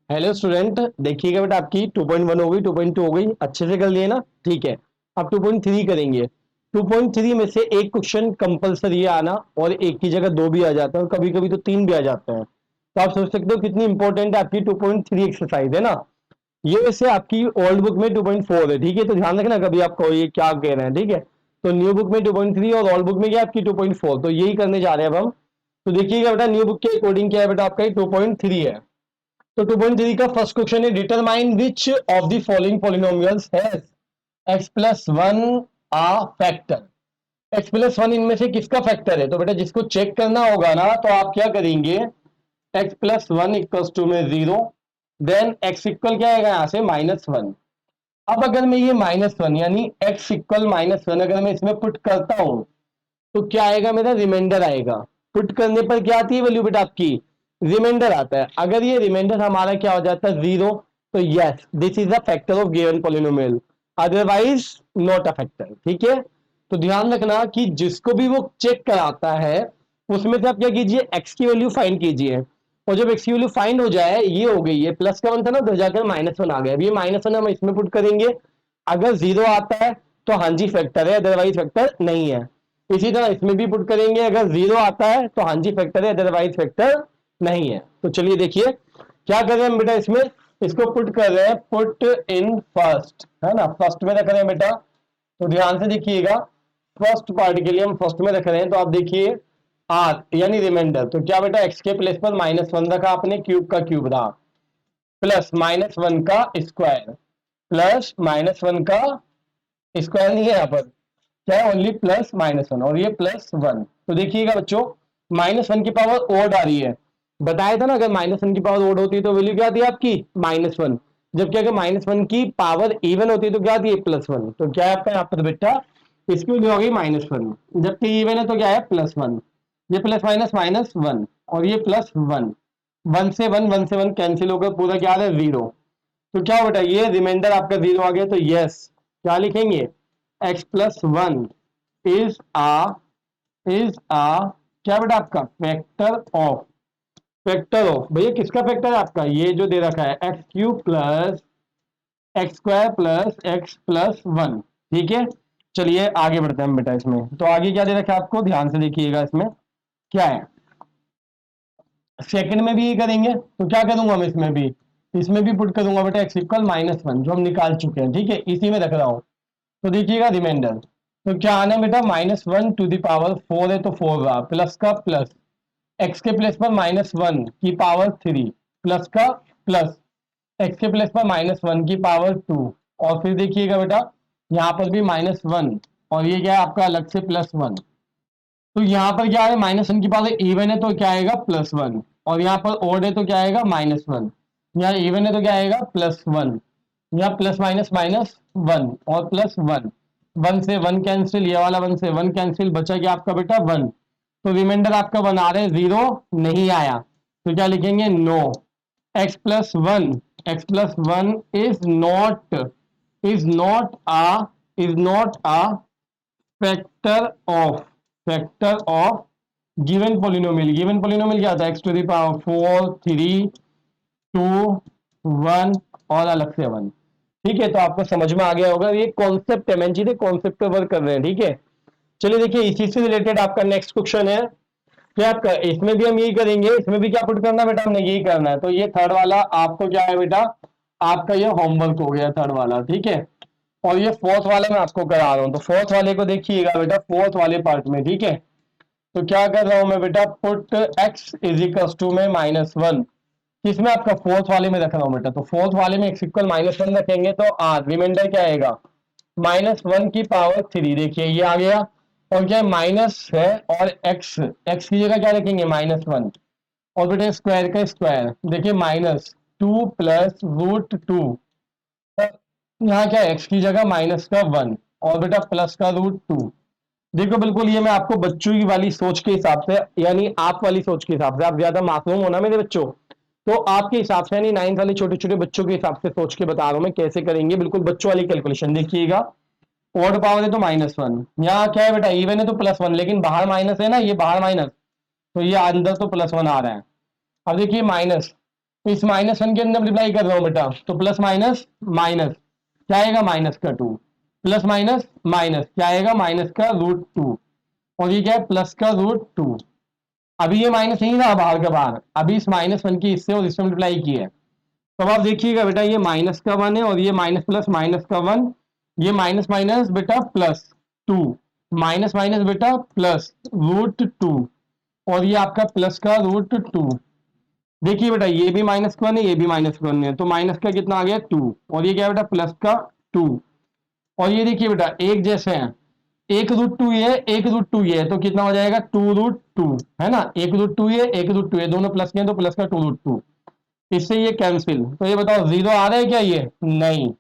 Hello student, देखिएगा बेटा आपकी 2.1 हो गई, 2.2 हो गई, अच्छे से कर लिए ना। ठीक है, अब 2.3 करेंगे। 2.3 में से एक क्वेश्चन कंपलसरी है आना, और एक की जगह दो भी आ जाता है और कभी कभी तो तीन भी आ जाते हैं। तो आप सोच सकते हो कितनी इंपॉर्टेंट है आपकी 2.3 एक्सरसाइज, है ना। ये वैसे आपकी ओल्ड बुक में 2.4 है, ठीक है, तो ध्यान रखना कभी आपको ये क्या कह रहे हैं, ठीक है। तो न्यू बुक में 2.3 और ओल्ड बुक में क्या है आपकी 2.4, तो यही करने जा रहे हैं अब हम। तो देखिएगा बेटा, न्यू बुक के अकॉर्डिंग क्या है बेटा, आपका 2.3 है। तो 2.3 का फर्स्ट क्वेश्चन है, determine which of the following polynomials has x plus one a factor. एक्स प्लस वन इनमें से किसका फैक्टर है। तो बेटा जिसको चेक करना होगा ना, तो आप क्या करेंगे, x plus one equal to में जीरो, देन एक्स इक्वल क्या आएगा यहां से -1। अब अगर मैं ये -1 यानी एक्स इक्वल -1 अगर मैं इसमें पुट करता हूं, तो क्या आएगा, मेरा रिमाइंडर आएगा। पुट करने पर क्या आती है वैल्यू बेटा आपकी, रिमाइंडर आता है। अगर ये रिमाइंडर हमारा क्या हो जाता है, जीरो, तो yes this is the factor of given polynomial, otherwise not a factor. ठीक है, तो ध्यान रखना कि जिसको भी वो चेक कराता है, उसमें से आप क्या कीजिए, एक्स की वैल्यू फाइंड कीजिए। और जब एक्स की वैल्यू फाइंड हो जाए, ये हो गई है प्लस का वन था ना, तो जाकर -1 आ गया। अब ये -1 हम इसमें पुट करेंगे, अगर जीरो आता है तो हाँ जी फैक्टर है, अदरवाइज फैक्टर नहीं है। इसी तरह इसमें भी पुट करेंगे, अगर जीरो आता है तो हाँ जी फैक्टर है, अदरवाइज फैक्टर नहीं है। तो चलिए देखिए क्या कर रहे हैं हम बेटा, इसमें इसको पुट कर रहे हैं, पुट इन फर्स्ट, है ना, फर्स्ट में रख रहे हैं बेटा। तो ध्यान से देखिएगा, फर्स्ट पार्ट के लिए हम फर्स्ट में रख रहे हैं, तो आप देखिए आर यानी रिमाइंडर, तो क्या बेटा एक्स के प्लेस पर -1 रखा आपने, क्यूब का क्यूब रहा, प्लस -1 का स्क्वायर, प्लस -1 का स्क्वायर नहीं है यहाँ पर, क्या है ओनली प्लस -1, और ये +1। तो देखिएगा बच्चों, -1 की पावर ओड आ रही है। बताया था ना, अगर -1 की पावर ओड होती है तो वैल्यू क्या आती है आपकी -1, जबकि अगर -1 की पावर इवन होती है तो क्या आती है +1। तो क्या है आपका यहाँ पर बेटा, इसकी वैल्यू हो गई -1, जबकि इवन है तो क्या है +1। ये प्लस माइनस -1 और ये +1, 1 से 1 कैंसिल होकर पूरा क्या आ रहा है, जीरो। तो क्या बेटा, ये रिमाइंडर आपका जीरो आ गया, तो यस क्या लिखेंगे, एक्स प्लस वन इज आ इज आ क्या बेटा आपका फैक्टर ऑफ भैया किसका फैक्टर है आपका, ये जो दे रखा है x cube plus x square plus x plus one. ठीक है, चलिए आगे बढ़ते हैं हम बेटा इसमें। तो आगे क्या दे रखा है आपको, ध्यान से देखिएगा इसमें क्या है। सेकंड में भी ये करेंगे, तो क्या करूंगा मैं इसमें भी पुट करूंगा बेटा एक्स इक्वल -1 जो हम निकाल चुके हैं। ठीक है, इसी में रख रहा हूं। तो देखिएगा रिमाइंडर, तो क्या आना है बेटा, -1 टू द पावर 4 है तो 4 रहा, प्लस का प्लस, एक्स के प्लेस पर -1 की पावर 3, प्लस का प्लस, एक्स के प्लेस पर -1 की पावर 2, और फिर देखिएगा बेटा यहाँ पर भी -1, और ये क्या है आपका अलग से +1। तो यहाँ पर क्या है, -1 की पावर इवन है तो क्या आएगा +1, और यहाँ पर ओड है तो क्या आएगा -1, यहाँ इवन है तो क्या आएगा +1, यहाँ प्लस माइनस -1 और +1, 1 से 1 कैंसिल, ये वाला 1 से 1 कैंसिल, बचा क्या आपका बेटा 1। तो रिमाइंडर आपका 1 आ रहा है, जीरो नहीं आया, तो क्या लिखेंगे, no, x+1 is not a factor of given polynomial. Given polynomial क्या था, x⁴, 3, 2, 1 और अलग से 1। ठीक है, तो आपको समझ में आ गया होगा, ये कॉन्सेप्ट है, मेन चीज है कॉन्सेप्ट पे वर्क कर रहे हैं। ठीक है, चलिए देखिए इसी से रिलेटेड आपका नेक्स्ट क्वेश्चन है। क्या आपका इसमें भी हम यही करेंगे, इसमें भी क्या पुट करना है बेटा, हमने यही करना है। तो ये थर्ड वाला आपको क्या है बेटा, आपका ये होमवर्क हो गया थर्ड वाला। ठीक है, और ये फोर्थ वाला मैं आपको करा रहा हूँ, तो फोर्थ वाले को देखिएगा बेटा, फोर्थ वाले पार्ट में। ठीक है, तो क्या कर रहा हूं मैं बेटा, put x is equal to में -1, किसमें आपका फोर्थ वाले में रख रहा हूं बेटा। तो फोर्थ वाले में एक्स इक्वल -1 रखेंगे, तो आर रिमाइंडर क्या आएगा, -1 की पावर 3, देखिए ये आ गया, और क्या माइनस है, और एक्स एक्स की जगह क्या रखेंगे -1, और बेटा स्क्वायर का स्क्वायर, देखिए -2 प्लस √2, यहाँ क्या एक्स की जगह -1 और बेटा प्लस का √2। देखो बिल्कुल ये मैं आपको बच्चों की वाली सोच के हिसाब से, यानी आप वाली सोच के हिसाब से, आप ज्यादा मासूम हो ना मेरे बच्चों, तो आपके हिसाब से यानी 9th वाले छोटे छोटे बच्चों के हिसाब से सोच के बता रहा हूं मैं कैसे करेंगे, बिल्कुल बच्चों वाली कैलकुलेशन। देखिएगा ओड पावर है तो -1, यहाँ क्या है बेटा इवन है तो +1, लेकिन बाहर माइनस है ना, ये बाहर माइनस, तो ये अंदर तो +1 आ रहा है। अब देखिए माइनस, इस -1 के अंदर मल्टीप्लाई कर रहा हूं बेटा, तो प्लस माइनस माइनस क्या आएगा, -2, प्लस माइनस माइनस क्या आएगा, -√2, और ये क्या है, +√2। अभी ये माइनस नहीं रहा बाहर का बाहर, अभी इस -1 की इससे और इससे मल्टीप्लाई की है। तो अब आप देखिएगा बेटा, ये -1 है और ये माइनस प्लस -1, ये माइनस माइनस बेटा +2, माइनस माइनस बेटा +√2, और ये आपका प्लस का √2। देखिए बेटा, ये भी -1 है, ये भी -1 है, तो माइनस का कितना आ गया, 2, और ये क्या है बेटा, प्लस का 2। और ये देखिए बेटा, एक जैसे हैं, एक √2 ये, एक √2 ये, तो कितना हो जाएगा, 2√2, है ना, एक √2 ये, एक √2 ये, दोनों प्लस के हैं तो प्लस का 2√2, इससे ये कैंसिल। तो ये बताओ जीरो आ रहा है क्या, ये नहीं,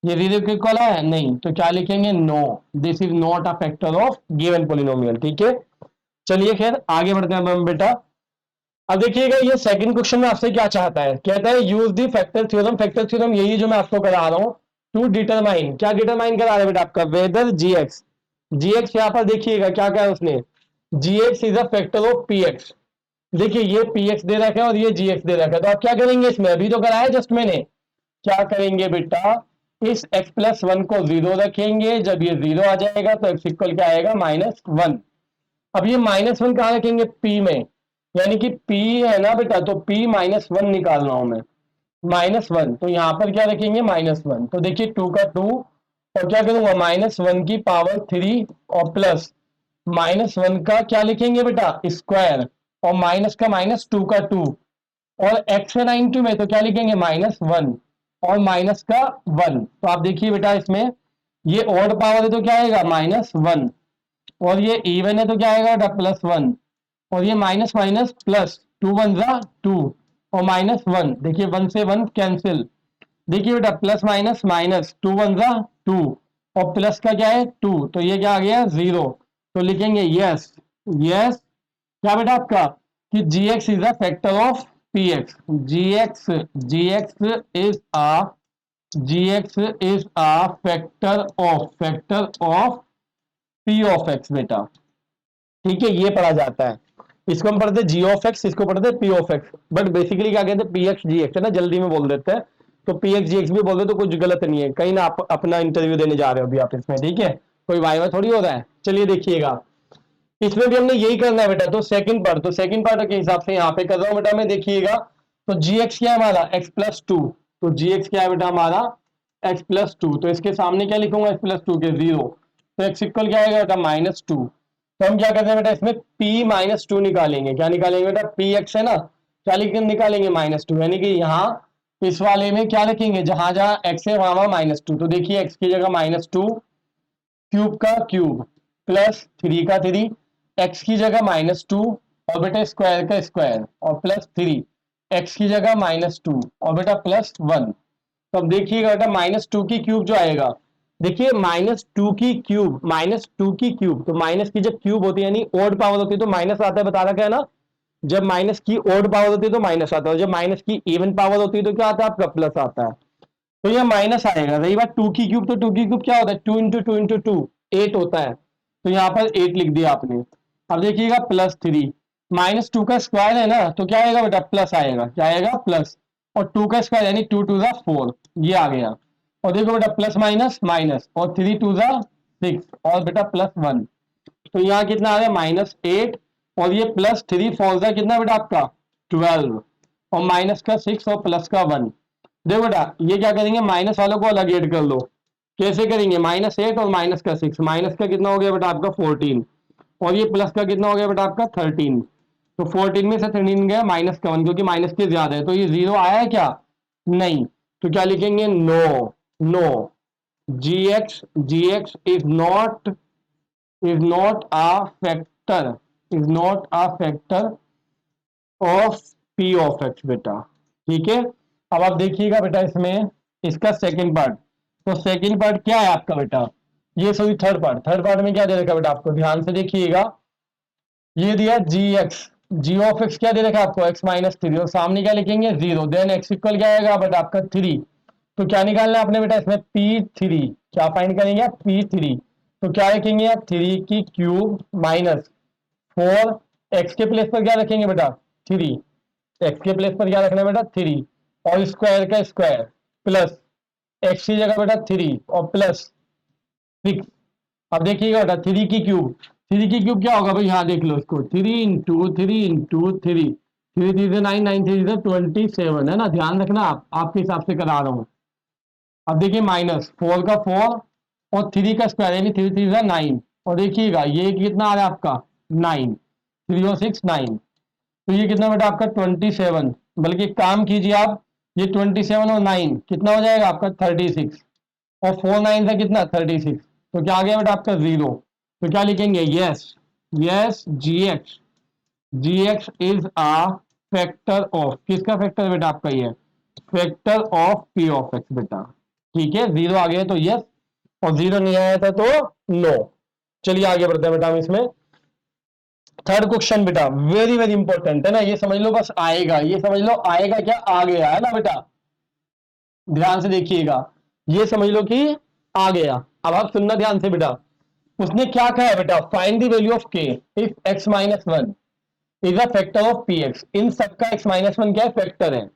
ये जीरो के इक्वल है नहीं, तो क्या लिखेंगे, no, this is not a factor of given polynomial. ठीक है, चलिए खैर आगे बढ़ते हैं हम बेटा। अब देखिएगा, ये सेकंड क्वेश्चन में आपसे क्या चाहता है, कहता है use the factor theorem. Factor theorem यही जो मैं आपको करा रहा हूं, टू डिटरमाइन, क्या डिटरमाइन करा रहा है बेटा आपका, वेदर जी एक्स यहां पर देखिएगा क्या क्या है उसने, g x is a factor of p x. देखिए ये पी एक्स दे रखा है और ये जी एक्स दे रखा है, तो आप क्या करेंगे, इसमें अभी तो कराया जस्ट मैंने, क्या करेंगे बेटा, इस x+1 को 0 रखेंगे, जब ये 0 आ जाएगा तो x इक्वल क्या आएगा, -1। अब ये -1 कहाँ रखेंगे, p में, यानी कि p है ना बेटा, तो p -1 निकाल रहा हूं मैं, -1, तो यहां पर क्या रखेंगे, -1, तो देखिए 2 का 2, और क्या करूंगा, -1 की पावर 3, और प्लस -1 का क्या लिखेंगे बेटा, स्क्वायर, और माइनस का -2 का 2, और एक्स है 92 में, तो क्या लिखेंगे, -1, और माइनस का 1। तो आप देखिए बेटा, इसमें ये ऑड पावर है तो क्या आएगा, -1, और ये इवन है तो क्या आएगा बेटा, +1, और ये माइनस माइनस प्लस, 2 1 जा 2, और -1, देखिए 1 से 1 कैंसिल। देखिए बेटा, प्लस माइनस माइनस, 2 1 जा 2, और प्लस का क्या है 2, तो ये क्या आ गया, 0। तो लिखेंगे यस, यस क्या बेटा आपका, कि g x is a factor of p x, g x is a factor of p of x बेटा। ठीक है, ये पढ़ा जाता है, इसको हम पढ़ते जी ऑफ एक्स, इसको पढ़ते P of x, but basically क्या कहते हैं, पी एक्स जी एक्स है ना, जल्दी में बोल देते हैं, तो पी एक्स जी एक्स भी बोल दे तो कुछ गलत नहीं है, कहीं ना आप अपना इंटरव्यू देने जा रहे हो अभी आप इसमें, ठीक है, कोई वाइवा थोड़ी हो रहा है। चलिए देखिएगा, इसमें भी हमने यही करना है बेटा, तो सेकंड पार्ट के हिसाब से यहाँ पे कर रहा हूँ बेटा मैं, देखिएगा, तो जी एक्स क्या है हमारा, x+2, तो जी एक्स क्या है बेटा हमारा, x+2, तो इसके सामने क्या लिखूंगा, x+2 के 0, तो एक्स इक्वल क्या आएगा बेटा, -2। तो हम क्या करते हैं बेटा, इसमें p-2 निकालेंगे, क्या निकालेंगे बेटा, पी एक्स है ना, क्या निकालेंगे, -2, यानी कि यहाँ इस वाले में क्या रखेंगे, जहां जहां x है वहां वहां -2, तो देखिए x की जगह -2, क्यूब का क्यूब, +3 का 3, एक्स की जगह -2, और बेटा स्क्वायर का स्क्वायर, और +3, एक्स की जगह -2, और बेटा +1। तो अब देखिएगा बेटा, -2 की क्यूब जो आएगा, देखिए -2 की क्यूब, तो माइनस की जब क्यूब होती है यानी ओड पावर होती है तो माइनस आता है, बता रखा है ना, जब माइनस की ओड पावर होती है तो माइनस आता है, और जब माइनस की इवन पावर होती है तो क्या आता है आपका, प्लस आता है। तो ये माइनस आएगा। रही बात 2 की क्यूब, तो 2 की क्यूब क्या होता है, 2 × 2 × 2 8 होता है, तो यहाँ पर 8 लिख दिया आपने। अब देखिएगा +3, -2 का स्क्वायर है ना, तो क्या आएगा बेटा, प्लस आएगा, क्या आएगा, प्लस, और 2 का स्क्वायर यानी 2 2 4, ये आ गया, और देखो बेटा प्लस माइनस माइनस, और 3 2 6, और बेटा +1, तो यहाँ कितना आ गया, -8, और ये +3 4 कितना बेटा आपका 12, और माइनस का 6 और प्लस का 1। देखो बेटा, ये क्या करेंगे, माइनस वालों को अलग ऐड कर लो, कैसे करेंगे, -8 और माइनस का 6, माइनस का कितना हो गया बेटा आपका 14, और ये प्लस का कितना हो गया बेटा आपका 13, तो 14 में से 13 गया -1, क्योंकि माइनस के ज्यादा है, तो ये 0 आया है क्या, नहीं, तो क्या लिखेंगे, no, no, g x is not a factor, of p of x बेटा। ठीक है, अब आप देखिएगा बेटा, इसमें इसका सेकंड पार्ट, तो सेकंड पार्ट क्या है आपका बेटा, ये सॉरी थर्ड पार्ट में क्या दे रखा है बेटा आपको, ध्यान से देखिएगा, ये दिया जी ऑफ एक्स क्या दे रखा है आपको, x-3, और सामने क्या लिखेंगे 0, देन एक्स इक्वल क्या आएगा बेटा आपका 3, तो क्या निकालना है आपने बेटा इसमें P3, क्या फाइंड करेंगे आप, P3, तो क्या रखेंगे आप, 3 की क्यूब -4, एक्स के प्लेस पर क्या रखेंगे बेटा 3, एक्स के प्लेस पर क्या रखना है बेटा 3 और स्क्वायर का स्क्वायर प्लस एक्स की जगह बेटा 3 और प्लस 6। अब देखिएगा बेटा 3 की क्यूब क्या होगा भाई, यहाँ देख लो इसको, 3 इंटू 3 3 3 से 9 9 3 से 27 है ना, ध्यान रखना आप, आपके हिसाब से करा रहा हूँ। अब देखिए माइनस 4 का 4 और 3 का स्क्वायर यानी 3 3 से 9 और देखिएगा ये कितना आ रहा है आपका 9, 3 और 6 9, तो ये कितना बेटा आपका 27। बल्कि एक काम कीजिए आप, ये 27 और 9 कितना हो जाएगा आपका 36 और 4 9 से कितना 36, तो क्या आ गया बेटा आपका 0। तो क्या लिखेंगे, yes yes g x is a factor of, किसका फैक्टर बेटा आपका, ये factor of p of x बेटा। ठीक है, 0 आ गया तो यस और 0 नहीं आया था तो नो। चलिए आगे बढ़ते हैं बेटा हम इसमें। थर्ड क्वेश्चन बेटा वेरी वेरी इंपॉर्टेंट है ना, ये समझ लो बस आएगा, ये समझ लो आएगा क्या, आ गया है ना बेटा, ध्यान से देखिएगा, ये समझ लो कि आ गया। अब आप सुनना ध्यान से बेटा, उसने क्या कहा है बेटा, find the value of k if x minus one is a factor of p x. इन सबका एक्स माइनस वन क्या है, फैक्टर है,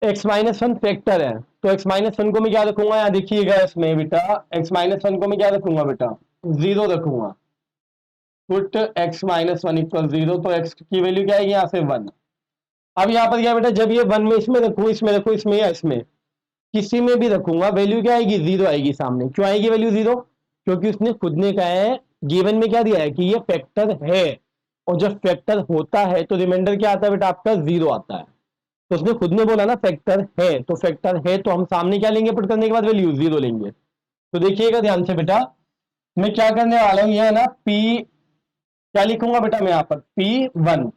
एक्स माइनस वन फैक्टर है, तो एक्स माइनस वन को मैं क्या रखूंगा, यहाँ देखिएगा इसमें बेटा, एक्स माइनस वन को मैं क्या रखूंगा बेटा, 0 रखूंगा। Put x minus one equal 0, तो एक्स की वैल्यू क्या आएगी यहाँ से 1। अब यहाँ पर क्या बेटा, जब ये 1 में इसमें रखू, इसमें रखू, इसमें या इसमें किसी में भी रखूंगा, वैल्यू क्या आएगी, 0 आएगी सामने। क्यों आएगी वैल्यू 0, क्योंकि उसने खुद ने कहा है, गिवन में क्या दिया है कि ये फैक्टर है, और जब फैक्टर होता है तो रिमाइंडर क्या आता है बेटा आपका, 0 आता है। तो उसने खुद ने बोला ना फैक्टर है, तो फैक्टर है तो हम सामने क्या लेंगे, पुट करने के बाद वैल्यू 0 लेंगे। तो देखिएगा ध्यान से बेटा, मैं क्या करने वाला हूं, यह ना पी क्या लिखूंगा बेटा, मैं यहाँ पर P1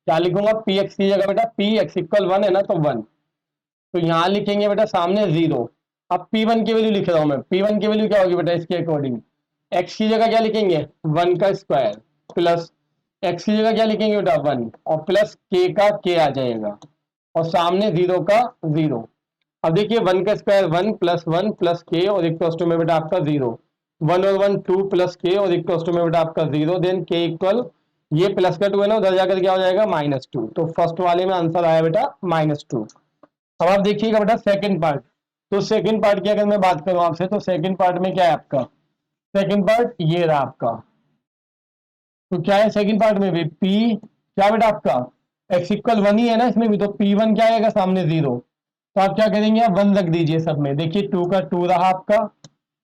क्या लिखूंगा, पी एक्स की जगह बेटा पी एक्स इक्वल 1 है ना, तो 1, तो यहां लिखेंगे बेटा सामने 0। अब P1 की वैल्यू लिख रहा हूं मैं, P1 की वैल्यू क्या होगी बेटा, इसके अकॉर्डिंग एक्स की जगह क्या लिखेंगे 1 का स्क्वायर प्लस एक्स की जगह क्या लिखेंगे बेटा 1 और प्लस के का के आ जाएगा और सामने 0 का 0। अब देखिए 1 का स्क्वायर 1 प्लस के और इक्वल टू में बेटा आपका 0, 1 और 1 2 प्लस के और इक्वल टू में बेटा आपका 0, देन के इक्वल ये प्लस का 2 है ना, उधर जाकर क्या हो जाएगा -2, तो फर्स्ट वाले में आंसर आया बेटा -2। अब आप देखिएगा बेटा सेकंड पार्ट, तो सेकंड पार्ट की अगर मैं बात करूं आपसे, तो सेकंड पार्ट में क्या है आपका, सेकंड पार्ट ये रहा आपका, तो क्या है सेकंड पार्ट में भी पी क्या बेटा आपका एक्स इक्वल 1 ही है ना इसमें भी, तो P1 क्या आएगा सामने 0, तो आप क्या करेंगे, आप 1 रख दीजिए सब में। देखिए 2 का 2 रहा आपका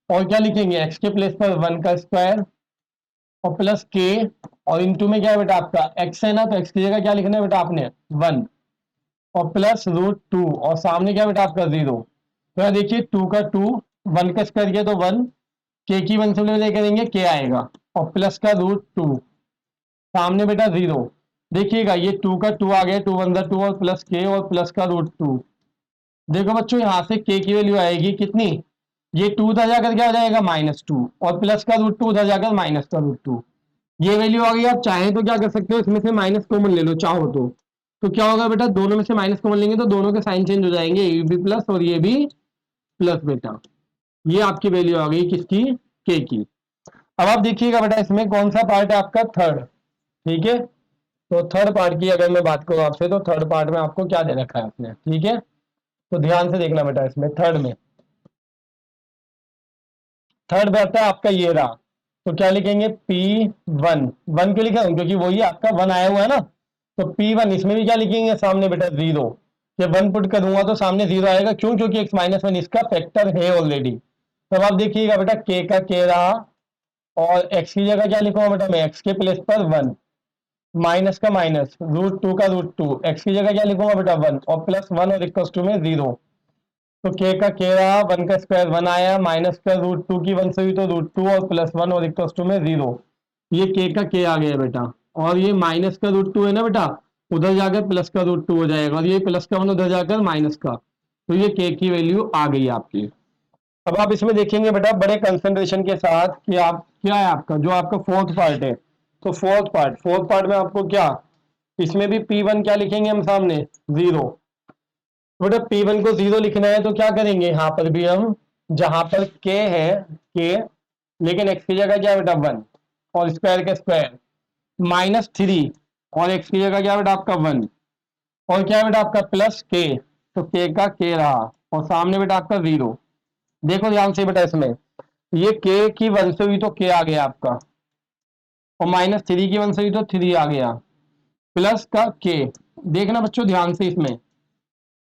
और क्या लिखेंगे एक्स के प्लेस पर 1 का स्क्वायर और प्लस के और इनटू में क्या है बेटा आपका एक्स है ना, तो एक्स की जगह क्या लिखना है बेटा आपने 1 और प्लस √2 और सामने क्या बेटा आपका 0। तो यहाँ देखिए 2 का 2 1 का स्क्वायर किया तो 1, के की 1 से ले करेंगे के आएगा और प्लस का √2 सामने बेटा 0। देखिएगा ये 2 का 2 आ गया, 2 1 2 और प्लस के और प्लस का √2। देखो बच्चों यहाँ से के की वैल्यू आएगी कितनी, ये 2 उधर जाकर क्या हो जाएगा -2 और प्लस का √2 उधर जाकर माइनस का √2, ये वैल्यू आ गई। आप चाहें तो क्या कर सकते हो, इसमें से माइनस कॉमन ले लो चाहो तो क्या होगा बेटा, दोनों में से माइनस कॉमन लेंगे तो दोनों के साइन चेंज हो जाएंगे, ये भी प्लस और ये भी प्लस बेटा, ये आपकी वैल्यू आ गई किसकी, के की। अब आप देखिएगा बेटा इसमें कौन सा पार्ट है आपका, थर्ड। ठीक है, तो थर्ड पार्ट की अगर मैं बात करूं आपसे, तो थर्ड पार्ट में आपको क्या दे रखा है आपने, ठीक है, तो ध्यान से देखना बेटा इसमें थर्ड में, थर्ड बेटा आपका ये रहा, तो क्या लिखेंगे P1, 1 क्यों लिखा हूं, क्योंकि वही आपका 1 आया हुआ है ना, तो P1 इसमें भी क्या लिखेंगे सामने बेटा 0, जब 1 पुट करूंगा तो सामने 0 आएगा, क्यों, क्योंकि x माइनस वन इसका फैक्टर है ऑलरेडी। तो अब आप देखिएगा बेटा k का k रहा और x की जगह क्या लिखूंगा बेटा मैं, x के प्लेस पर 1 माइनस का माइनस √2 का √2, एक्स की जगह क्या लिखूंगा बेटा 1 और प्लस 1 और इक्वल टू में 0, तो के का के रहा, 1 का स्क्वायर 1 आया, माइनस का √2 की 1 से हुई तो √2 और प्लस 1 और इक्वल टू में 0, ये के का के आ गया बेटा, और ये माइनस का √2 है ना बेटा, उधर जाकर प्लस का √2 हो जाएगा और ये प्लस का 1 उधर जाकर माइनस का, तो ये के की वैल्यू आ गई आपकी। अब आप इसमें देखेंगे बेटा बड़े कंसंट्रेशन के साथ कि आप क्या है आपका जो आपका फोर्थ पार्ट है, तो फोर्थ पार्ट में आपको क्या, इसमें भी P1 क्या लिखेंगे हम सामने 0, बेटा P1 को 0 लिखना है तो क्या करेंगे, यहाँ पर भी हम जहां पर K है K, लेकिन x की जगह क्या है बेटा 1 और स्क्वायर का स्क्वायर -3 और x की जगह क्या बेटा आपका 1, और क्या है बेटा आपका प्लस के, तो के का के रहा, और सामने बेटा आपका 0। देखो ध्यान से बेटा इसमें, ये के की 1 से हुई तो के आ गया आपका, और -3 की 1 से हुई तो 3 आ गया, प्लस का के। देखना बच्चों ध्यान से इसमें,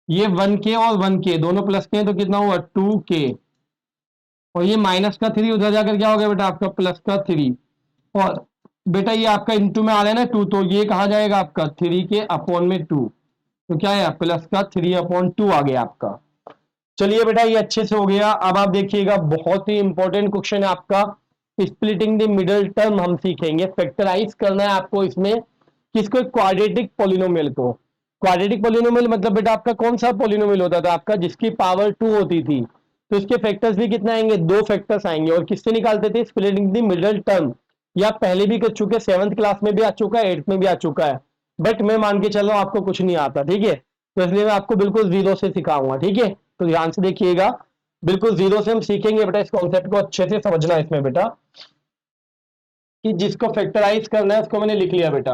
ये 1 के और 1 के दोनों प्लस के हैं तो कितना हुआ 2 के, और ये -3 उधर जाकर क्या हो गया बेटा आपका +3। और बेटा ये आपका इंटू में आ रहा है ना 2, तो ये कहा जाएगा आपका 3 के अपॉन में 2, तो क्या है +3/2 आ गया आपका। चलिए बेटा ये अच्छे से हो गया। अब आप देखिएगा बहुत ही इंपॉर्टेंट क्वेश्चन है आपका, स्प्लिटिंग द मिडिल टर्म हम सीखेंगे, फैक्टराइज करना है आपको इसमें किसको, क्वाड्रेटिक पोलिनोमियल को। क्वाड्रेटिक पोलिनोमियल मतलब बेटा आपका कौन सा पोलिनोमियल होता था आपका, जिसकी पावर 2 होती थी, तो इसके फैक्टर्स भी कितना आएंगे, 2 फैक्टर्स आएंगे। और किससे निकालते थे, स्प्लिटिंग द मिडिल टर्म। या पहले भी कर चुके, 7th क्लास में भी आ चुका है, 8th में भी आ चुका है, बट मैं मान के चल रहा हूं आपको कुछ नहीं आता, ठीक है, तो इसलिए मैं आपको बिल्कुल जीरो से सिखाऊंगा, ठीक है। तो ध्यान से देखिएगा, बिल्कुल जीरो से हम सीखेंगे बेटा, इस कॉन्सेप्ट को अच्छे से समझना है इसमें बेटा, कि जिसको फैक्टराइज करना है उसको मैंने लिख लिया बेटा।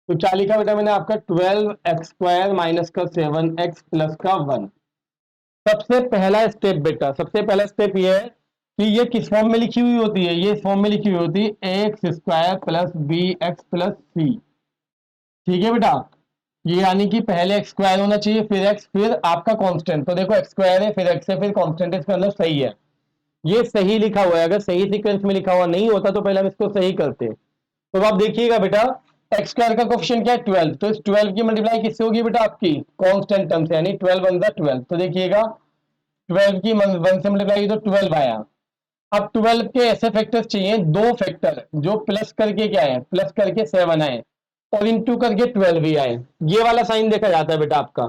तो क्या लिखा बेटा मैंने आपका, 12x² माइनस का 7x प्लस का 1। सबसे पहला स्टेप बेटा, सबसे पहला स्टेप ये है कि ये किस फॉर्म में लिखी हुई होती है, ये इस फॉर्म में लिखी हुई होती है ax² plus bx plus c, ठीक है बेटा। ये यानी कि पहले x² होना चाहिए, फिर x, फिर आपका कांस्टेंट। तो देखो x² है, फिर x है, फिर कांस्टेंट है, इसका मतलब सही है, ये सही लिखा हुआ है। अगर सही सीक्वेंस में लिखा हुआ नहीं होता तो पहले हम इसको सही करते। तो आप देखिएगा बेटा, x² का कोफिशिएंट क्या है 12, तो इस 12 की मल्टीप्लाई किससे होगी बेटा आपकी, कांस्टेंट टर्म से, यानी 12 वन जा 12। तो देखिएगा 12 की 1 से मल्टीप्लाई की तो 12 आया। अब 12 के ऐसे फैक्टर्स चाहिए, दो फैक्टर जो प्लस करके क्या है, प्लस करके 7 आए, और इंटू करके 12 भी आए। ये वाला साइन देखा जाता है बेटा आपका।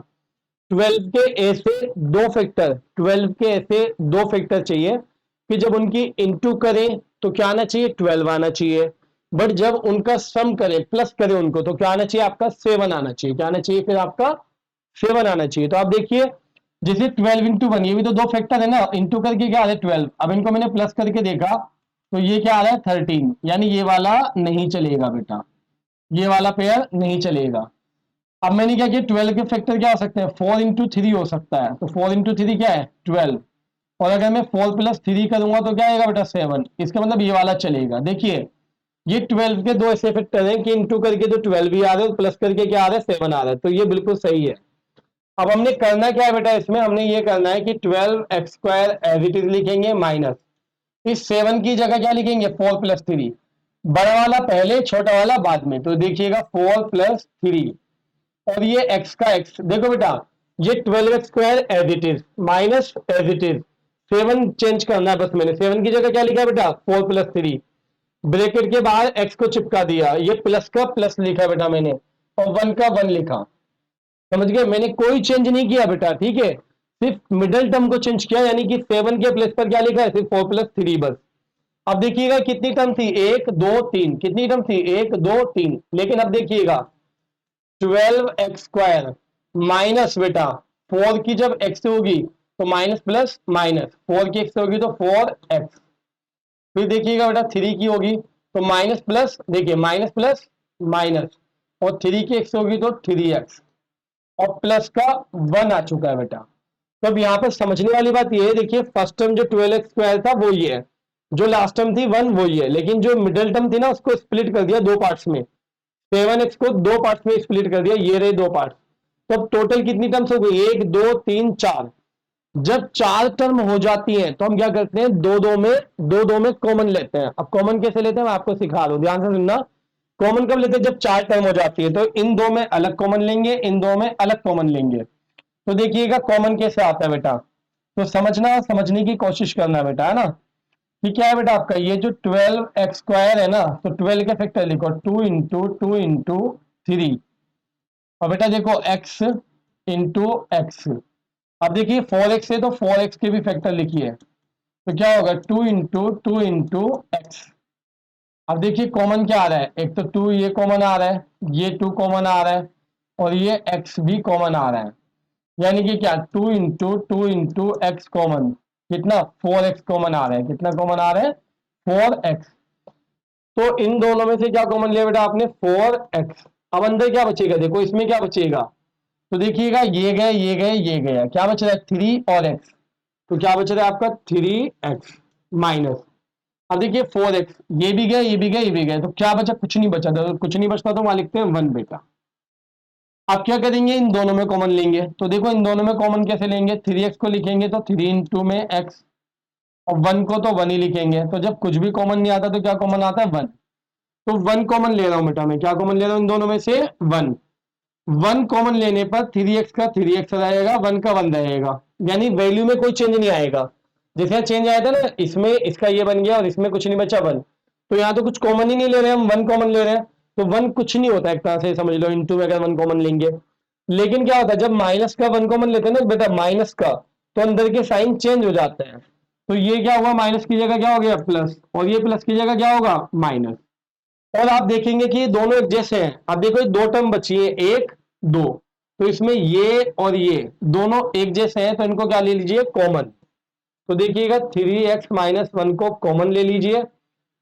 12 के ऐसे दो फैक्टर, 12 के ऐसे दो फैक्टर चाहिए कि जब उनकी इंटू करें तो क्या आना चाहिए, 12 आना चाहिए, बट जब उनका सम करें, प्लस करें उनको, तो क्या आना चाहिए आपका 7 आना चाहिए। क्या आना चाहिए फिर आपका 7 आना चाहिए। तो आप देखिए, जैसे 12 इंटू 1, ये भी तो दो फैक्टर है ना, इंटू करके क्या आ रहा है 12, अब इनको मैंने प्लस करके देखा तो ये क्या आ रहा है 13, यानी ये वाला नहीं चलेगा बेटा, ये वाला पेयर नहीं चलेगा। अब मैंने क्या किया, 12 के फैक्टर क्या हो सकते हैं, 4 इंटू 3 हो सकता है, तो 4 इंटू 3 क्या है 12, और अगर मैं 4 + 3 करूंगा तो क्या आएगा बेटा 7, इसका मतलब ये वाला चलेगा। देखिए ये 12 के दो ऐसे फैक्टर हैं कि इंटू करके तो 12 भी आ रहा है और प्लस करके क्या आ रहा है 7 आ रहा है, तो ये बिल्कुल सही है। अब हमने करना क्या है बेटा, इसमें हमने ये करना है कि 12x² एज इट इज लिखेंगे, माइनस इस 7 की जगह क्या लिखेंगे 4 + 3, बड़ा वाला पहले छोटा वाला बाद में। तो देखिएगा 4 + 3, और ये x का x, देखो बेटा ये 12x² as it is minus as it is, 7 change करना है बस, मैंने 7 की जगह क्या लिखा है बेटा 4 + 3, ब्रैकेट के बाहर x को चिपका दिया, ये प्लस का प्लस लिखा है बेटा मैंने, और 1 का 1 लिखा, समझ गए, मैंने कोई चेंज नहीं किया बेटा, ठीक है, सिर्फ मिडिल टर्म को चेंज किया, यानी कि 7 के प्लेस पर क्या लिखा है, सिर्फ 4 + 3 बस। अब देखिएगा कितनी टर्म थी, 1 2 3, कितनी टर्म थी 1 2 3, लेकिन अब देखिएगा 12x² माइनस बेटा 4 की जब x से होगी तो माइनस प्लस माइनस, 4 की x से होगी तो 4x, फिर देखिएगा बेटा 3 की होगी तो माइनस प्लस, देखिए माइनस प्लस माइनस, और 3 की x होगी तो 3x, और प्लस का 1 आ चुका है बेटा। तो अब यहाँ पर समझने वाली बात ये है, देखिए फर्स्ट टर्म जो 12x² था वो ये है, जो लास्ट टर्म थी 1 वो ये है, लेकिन जो मिडिल टर्म थी ना उसको स्प्लिट कर दिया दो पार्ट्स में, 7x को दो पार्ट्स में स्प्लिट कर दिया, ये रहे दो पार्ट्स। तो अब टोटल कितनी टर्म्स हो गई, 1 2 3 4। जब 4 टर्म हो जाती हैं तो हम क्या करते हैं, दो दो में कॉमन लेते हैं। अब कॉमन कैसे लेते हैं मैं आपको सिखा दूं, ध्यान से सुनना। कॉमन कब लेते हैं, जब 4 टर्म हो जाती है, तो इन दो में अलग कॉमन लेंगे, इन दो में अलग कॉमन लेंगे। तो देखिएगा कॉमन कैसे आता है बेटा, तो समझने की कोशिश करना बेटा, है ना। ये क्या है बेटा आपका, ये जो 12x² है ना, तो 12 के फैक्टर लिखो 2 × 2 × 3, और बेटा देखो x × x। अब देखिए 4x है तो 4x के भी फैक्टर लिखिए, तो क्या होगा 2 × 2 × x। अब देखिए कॉमन क्या आ रहा है, एक तो 2 ये कॉमन आ रहा है, ये 2 कॉमन आ रहा है, और ये x भी कॉमन आ रहा है, यानी कि क्या 2 × 2 × x कॉमन, कितना 4x कॉमन आ रहा है, कितना कॉमन आ रहा है 4x। तो इन दोनों में से क्या कॉमन लिया बेटा आपने 4x। अब अंदर क्या बचेगा, देखो इसमें क्या बचेगा, तो देखिएगा ये गए ये गए ये गया, क्या बच रहा है 3 और x। तो क्या बच रहा है आपका 3x माइनस, अब देखिए 4x, ये भी गया ये भी गया ये भी गया, तो क्या बचा, कुछ नहीं बचा। तो कुछ नहीं बचता तो वहां लिखते हैं 1 बेटा। अब क्या करेंगे, इन दोनों में कॉमन लेंगे। तो देखो इन दोनों में कॉमन कैसे लेंगे, 3x को लिखेंगे तो 3 इंटू में x, और 1 को तो 1 ही लिखेंगे। तो जब कुछ भी कॉमन नहीं आता तो क्या कॉमन आता है 1। तो 1 कॉमन ले रहा हूं बेटा मैं, क्या कॉमन ले रहा हूं इन दोनों में से 1। 1 कॉमन लेने पर 3x का 3x रहेगा, 1 का 1 रहेगा, यानी वैल्यू में कोई चेंज नहीं आएगा। जैसे चेंज आया था ना, इसमें इसका ये बन गया और इसमें कुछ नहीं बचा 1। तो यहाँ तो कुछ कॉमन ही नहीं ले रहे हैं हम, 1 कॉमन ले रहे हैं। तो 1 कुछ नहीं होता एक तरह से समझ लो, इंटू में अगर 1 कॉमन लेंगे। लेकिन क्या होता है जब माइनस का 1 कॉमन लेते हैं ना बेटा, माइनस का, तो अंदर के साइन चेंज हो जाते हैं। तो ये क्या हुआ, माइनस की जगह क्या हो गया प्लस, और ये प्लस की जगह क्या होगा माइनस। और आप देखेंगे कि ये दोनों एक जैसे हैं। अब देखो ये दो टर्म बची है, एक दो, तो इसमें ये और ये दोनों एक जैसे हैं, तो इनको क्या ले लीजिए कॉमन। तो देखिएगा 3x-1 को कॉमन ले लीजिए,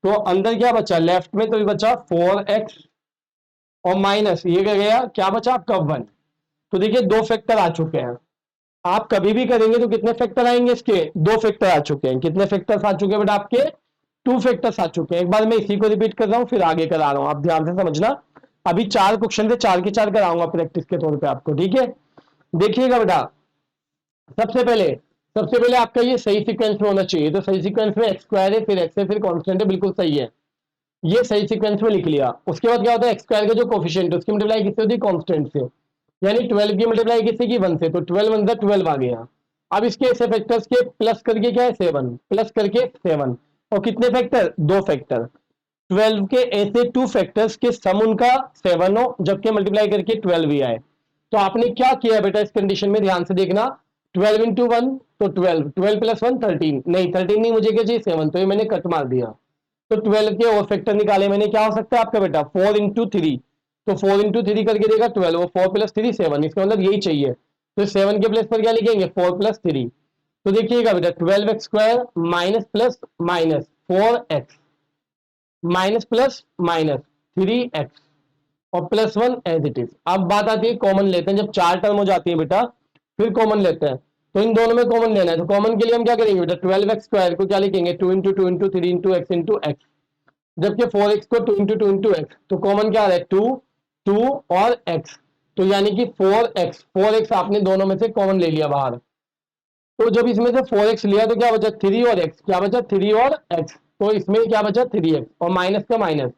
तो अंदर क्या बचा लेफ्ट में, तो ये बचा 4x, और माइनस ये गया क्या बचा आपका 1। तो देखिए दो फैक्टर आ चुके हैं। आप कभी भी करेंगे तो कितने फैक्टर आएंगे इसके, दो फैक्टर आ चुके हैं। कितने फैक्टर्स आ चुके हैं बेटा आपके, 2 फैक्टर्स आ चुके हैं। एक बार मैं इसी को रिपीट कर रहा हूं फिर आगे करा रहा हूं, आप ध्यान से समझना। अभी 4 क्वेश्चन थे, 4 के 4 कराऊंगा प्रैक्टिस के तौर पे आपको, ठीक है। देखिएगा बेटा, सबसे पहले आपका ये सही सीक्वेंस में होना चाहिए। तो सही सीक्वेंस में एक्स स्क्वायर है, फिर एक्स है, फिर कांस्टेंट है, बिल्कुल सही है। ये सही सीक्वेंस में लिख लिया। उसके बाद क्या होता है, एक्स स्क्वायर का जो कोफिशिएंट है उसकी मल्टीप्लाई किससे होती है, कांस्टेंट से। यानी 12 की मल्टीप्लाई किससे की 1 से, तो 12 1 12 आ गया। अब इसके ऐसे फैक्टर्स के प्लस करके क्या है 7, प्लस करके 7, और कितने फैक्टर, दो फैक्टर। 12 के ऐसे 2 फैक्टर्स के सम उनका 7 हो, जबकि मल्टीप्लाई करके 12 ही आए। तो आपने क्या किया बेटा इस कंडीशन में, ध्यान से देखना। 12 इंटू 1 तो 12, 12 प्लस 1 13, नहीं 13 नहीं, मुझे क्या चाहिए 7, तो ये मैंने कट मार दिया। तो 12 के और फैक्टर निकाले मैंने, क्या हो सकता है आपका बेटा 4 इंटू 3, तो 4 इंटू 3 करके देगा 12, वो 4 प्लस 3 7, इसका मतलब यही चाहिए। तो 7 के प्लेस पर क्या लिखेंगे 4 प्लस 3। तो देखिएगा बेटा 12x square minus plus minus 4x minus plus minus 3x और प्लस 1 एज इट इज। अब बात आती है कॉमन लेते हैं, जब 4 टर्म हो जाती है बेटा फिर कॉमन लेते हैं। तो इन दोनों में कॉमन लेना है, तो कॉमन के लिए हम क्या करेंगे बेटा 12x स्क्वायर को क्या लिखेंगे 2 into 2 into 3 into x into x, जबकि 4x को 2 इंटू 2 इंटू एक्स, तो कॉमन क्या आ रहा है 2 2 और x, तो यानी कि 4x आपने दोनों में से कॉमन ले लिया बाहर। तो जब इसमें से 4x लिया तो क्या बचा 3 और x, क्या बचा 3 और x, तो इसमें क्या बचा 3x और माइनस का माइनस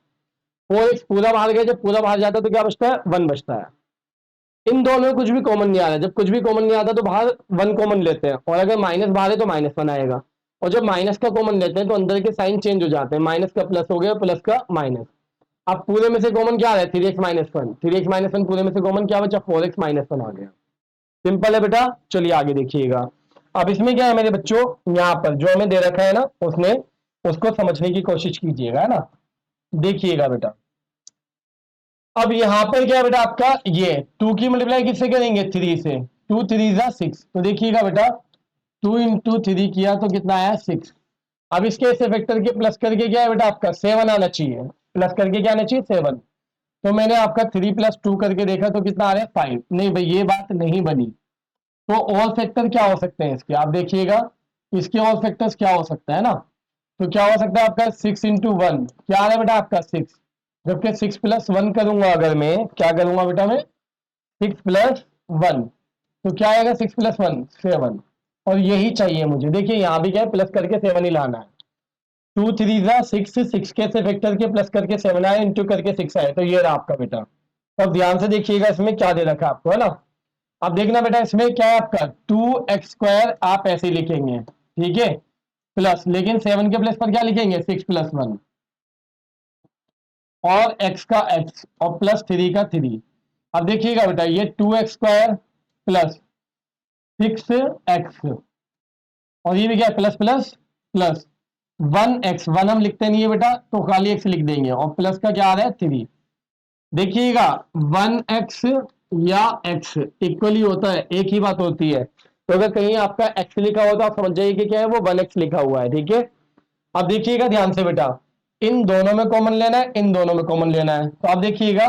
4x पूरा बाहर गया, जब पूरा बाहर जाता है तो क्या बचता है 1 बचता है। इन दोनों में कुछ भी कॉमन नहीं आ रहा है, जब कुछ भी कॉमन नहीं आता तो बाहर 1 कॉमन लेते हैं, और अगर माइनस बाहर है तो माइनस 1 आएगा। और जब माइनस का कॉमन लेते हैं तो अंदर के साइन चेंज हो जाते हैं, माइनस का प्लस हो गया, प्लस का माइनस। अब पूरे में से कॉमन क्या आ रहा है 3x-1, 3x-1 पूरे में से कॉमन क्या बचा 4x-1 आ गया। सिंपल है बेटा, चलिए आगे देखिएगा। अब इसमें क्या है मेरे बच्चों, यहाँ पर जो हमें दे रखा है ना उसने, उसको समझने की कोशिश कीजिएगा, है ना। देखिएगा बेटा, अब यहां पर क्या है बेटा आपका, ये 2 की मल्टीप्लाई किससे करेंगे 3 से, 2 3 जा 6। तो देखिएगा बेटा 2 इंटू 3 किया तो कितना आया 6। अब इसके ऐसे फैक्टर के प्लस करके क्या है बेटा आपका 7 आना चाहिए, प्लस करके क्या आना चाहिए 7। तो मैंने आपका 3 प्लस 2 करके देखा तो कितना आ रहा है 5, नहीं भाई ये बात नहीं बनी। तो ऑल फैक्टर क्या हो सकते हैं इसके, आप देखिएगा इसके ऑल फैक्टर्स क्या हो सकता है ना। तो क्या हो सकता है आपका 6 इंटू 1, क्या आ रहा है बेटा आपका 6, जबकि 6 प्लस 1 करूंगा, अगर मैं क्या करूंगा बेटा मैं 6 प्लस 1, तो क्या आएगा 6 प्लस 1 7, और यही चाहिए मुझे। देखिए यहाँ भी क्या है प्लस करके 7 ही लाना है। 2 3 जा 6, 6 के से फैक्टर के प्लस करके 7 आए, इंटू करके 6 आए, तो ये रहा आपका बेटा। तो अब ध्यान से देखिएगा इसमें क्या दे रखा है आपको, है ना। अब देखना बेटा इसमें क्या है आपका 2x स्क्वायर आप ऐसे ही लिखेंगे, ठीक है, प्लस, लेकिन 7 के प्लस पर क्या लिखेंगे 6 प्लस 1, और x का x और प्लस 3 का 3। अब देखिएगा बेटा ये 2x स्क्वायर प्लस 6x, और ये भी क्या है प्लस प्लस प्लस 1x, 1 हम लिखते नहीं है बेटा तो खाली x लिख देंगे, और प्लस का क्या आ रहा है 3। देखिएगा 1x या x इक्वली होता है, एक ही बात होती है। तो अगर कहीं आपका x लिखा होता है आप समझ जाइए कि क्या है वो 1x लिखा हुआ है, ठीक है। अब देखिएगा ध्यान से बेटा, इन दोनों में कॉमन लेना है, इन दोनों में कॉमन लेना है। तो आप देखिएगा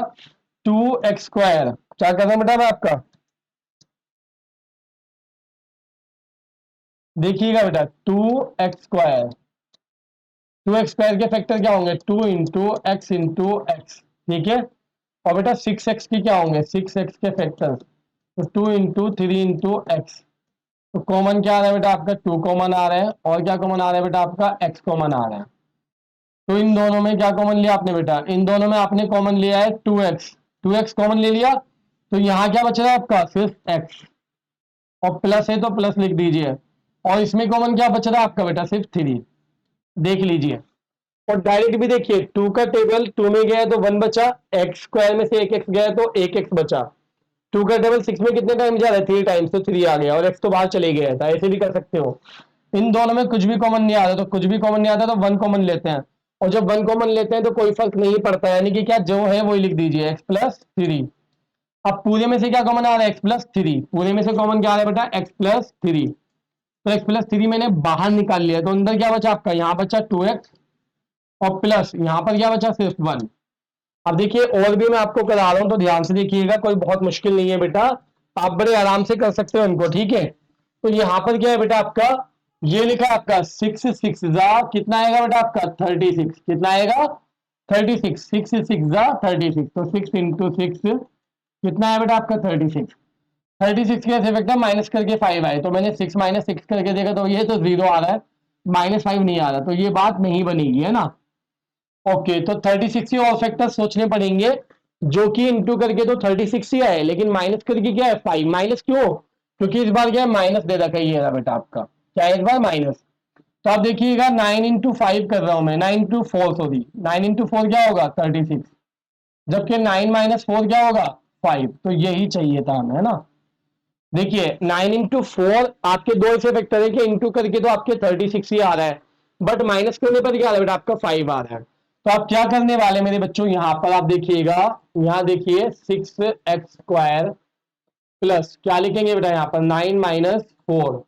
2x स्क्वायर क्या कर रहा हूं बेटा मैं आपका देखिएगा बेटा 2x², 2x² के फैक्टर क्या होंगे, 2 × x, ठीक है। और बेटा 6x की क्या होंगे, 6x के फैक्टर, तो 2 × 3 × x। तो कॉमन क्या आ रहा है बेटा आपका, 2 कॉमन आ रहा है, और क्या कॉमन आ रहा है बेटा आपका, x कॉमन आ रहा है। तो इन दोनों में क्या कॉमन लिया आपने बेटा, इन दोनों में आपने कॉमन लिया है 2x, 2x कॉमन ले लिया, तो यहाँ क्या बच रहा है आपका, सिर्फ x, और प्लस है तो प्लस लिख दीजिए, और इसमें कॉमन क्या बच रहा है आपका बेटा, सिर्फ 3, देख लीजिए। और डायरेक्ट भी देखिए, 2 का टेबल 2 में गया है तो 1 बचा, x² में से एक x गया है तो एक x बचा। 2 का टेबल 6 में कितने टाइम जा रहा है, 3 टाइम्स, तो 3 आ गया, और x तो बाहर चले गया था, ऐसे भी कर सकते हो। इन दोनों में कुछ भी कॉमन नहीं आता, तो कुछ भी कॉमन नहीं आता तो 1 कॉमन लेते हैं, और जब 1 कॉमन लेते हैं तो कोई फर्क नहीं पड़ता, यानी कि क्या जो है वही लिख दीजिए, x+3। अब पूरे में से क्या कॉमन आ रहा है, x+3, पूरे में से कॉमन क्या आ रहा है बेटा, x+3। तो x+3 मैंने बाहर निकाल लिया, तो अंदर क्या बचा आपका, यहाँ बचा 2x, और प्लस यहाँ पर क्या बचा, सिर्फ 1। अब देखिए और भी मैं आपको करा रहा हूं तो ध्यान से देखिएगा, कोई बहुत मुश्किल नहीं है बेटा, आप बड़े आराम से कर सकते हो इनको, ठीक है। तो यहाँ पर क्या है बेटा आपका, ये लिखा है आपका 6 कितना आएगा बेटा आपका 36, कितना आएगा 36, 6 6 36, तो 6 × 6 कितना है बेटा आपका 36। 36 कैसे फैक्टर, माइनस करके 5 आए, तो मैंने 6 - 6 करके देखा तो ये तो 0 आ रहा है, -5 नहीं आ रहा, तो ये बात नहीं बनेगी, है ना। ओके, तो 36 के और फैक्टर सोचने पड़ेंगे, जो कि इंटू करके तो 36 ही आए, लेकिन माइनस करके क्या है 5, माइनस क्यों, क्योंकि इस बार क्या है माइनस दे रखा है, ये रहा बेटा आपका, क्या है इस बार माइनस। तो आप देखिएगा 9 × 5 कर रहा हूं मैं, 9 × 4 सॉरी, 9 × 4 क्या होगा 36, जबकि 9 - 4 क्या होगा 5, तो यही चाहिए था हमें, है ना। देखिए 9 × 4 आपके दो ऐसे फैक्टर है कि इंटू करके तो आपके 36 ही आ रहा है, बट माइनस करने पर क्या आ रहा है बेटा आपका 5 आ रहा है। तो आप क्या करने वाले मेरे बच्चों, यहां पर आप देखिएगा, यहां देखिए 6x² प्लस क्या लिखेंगे बेटा, यहां पर 9 - 4,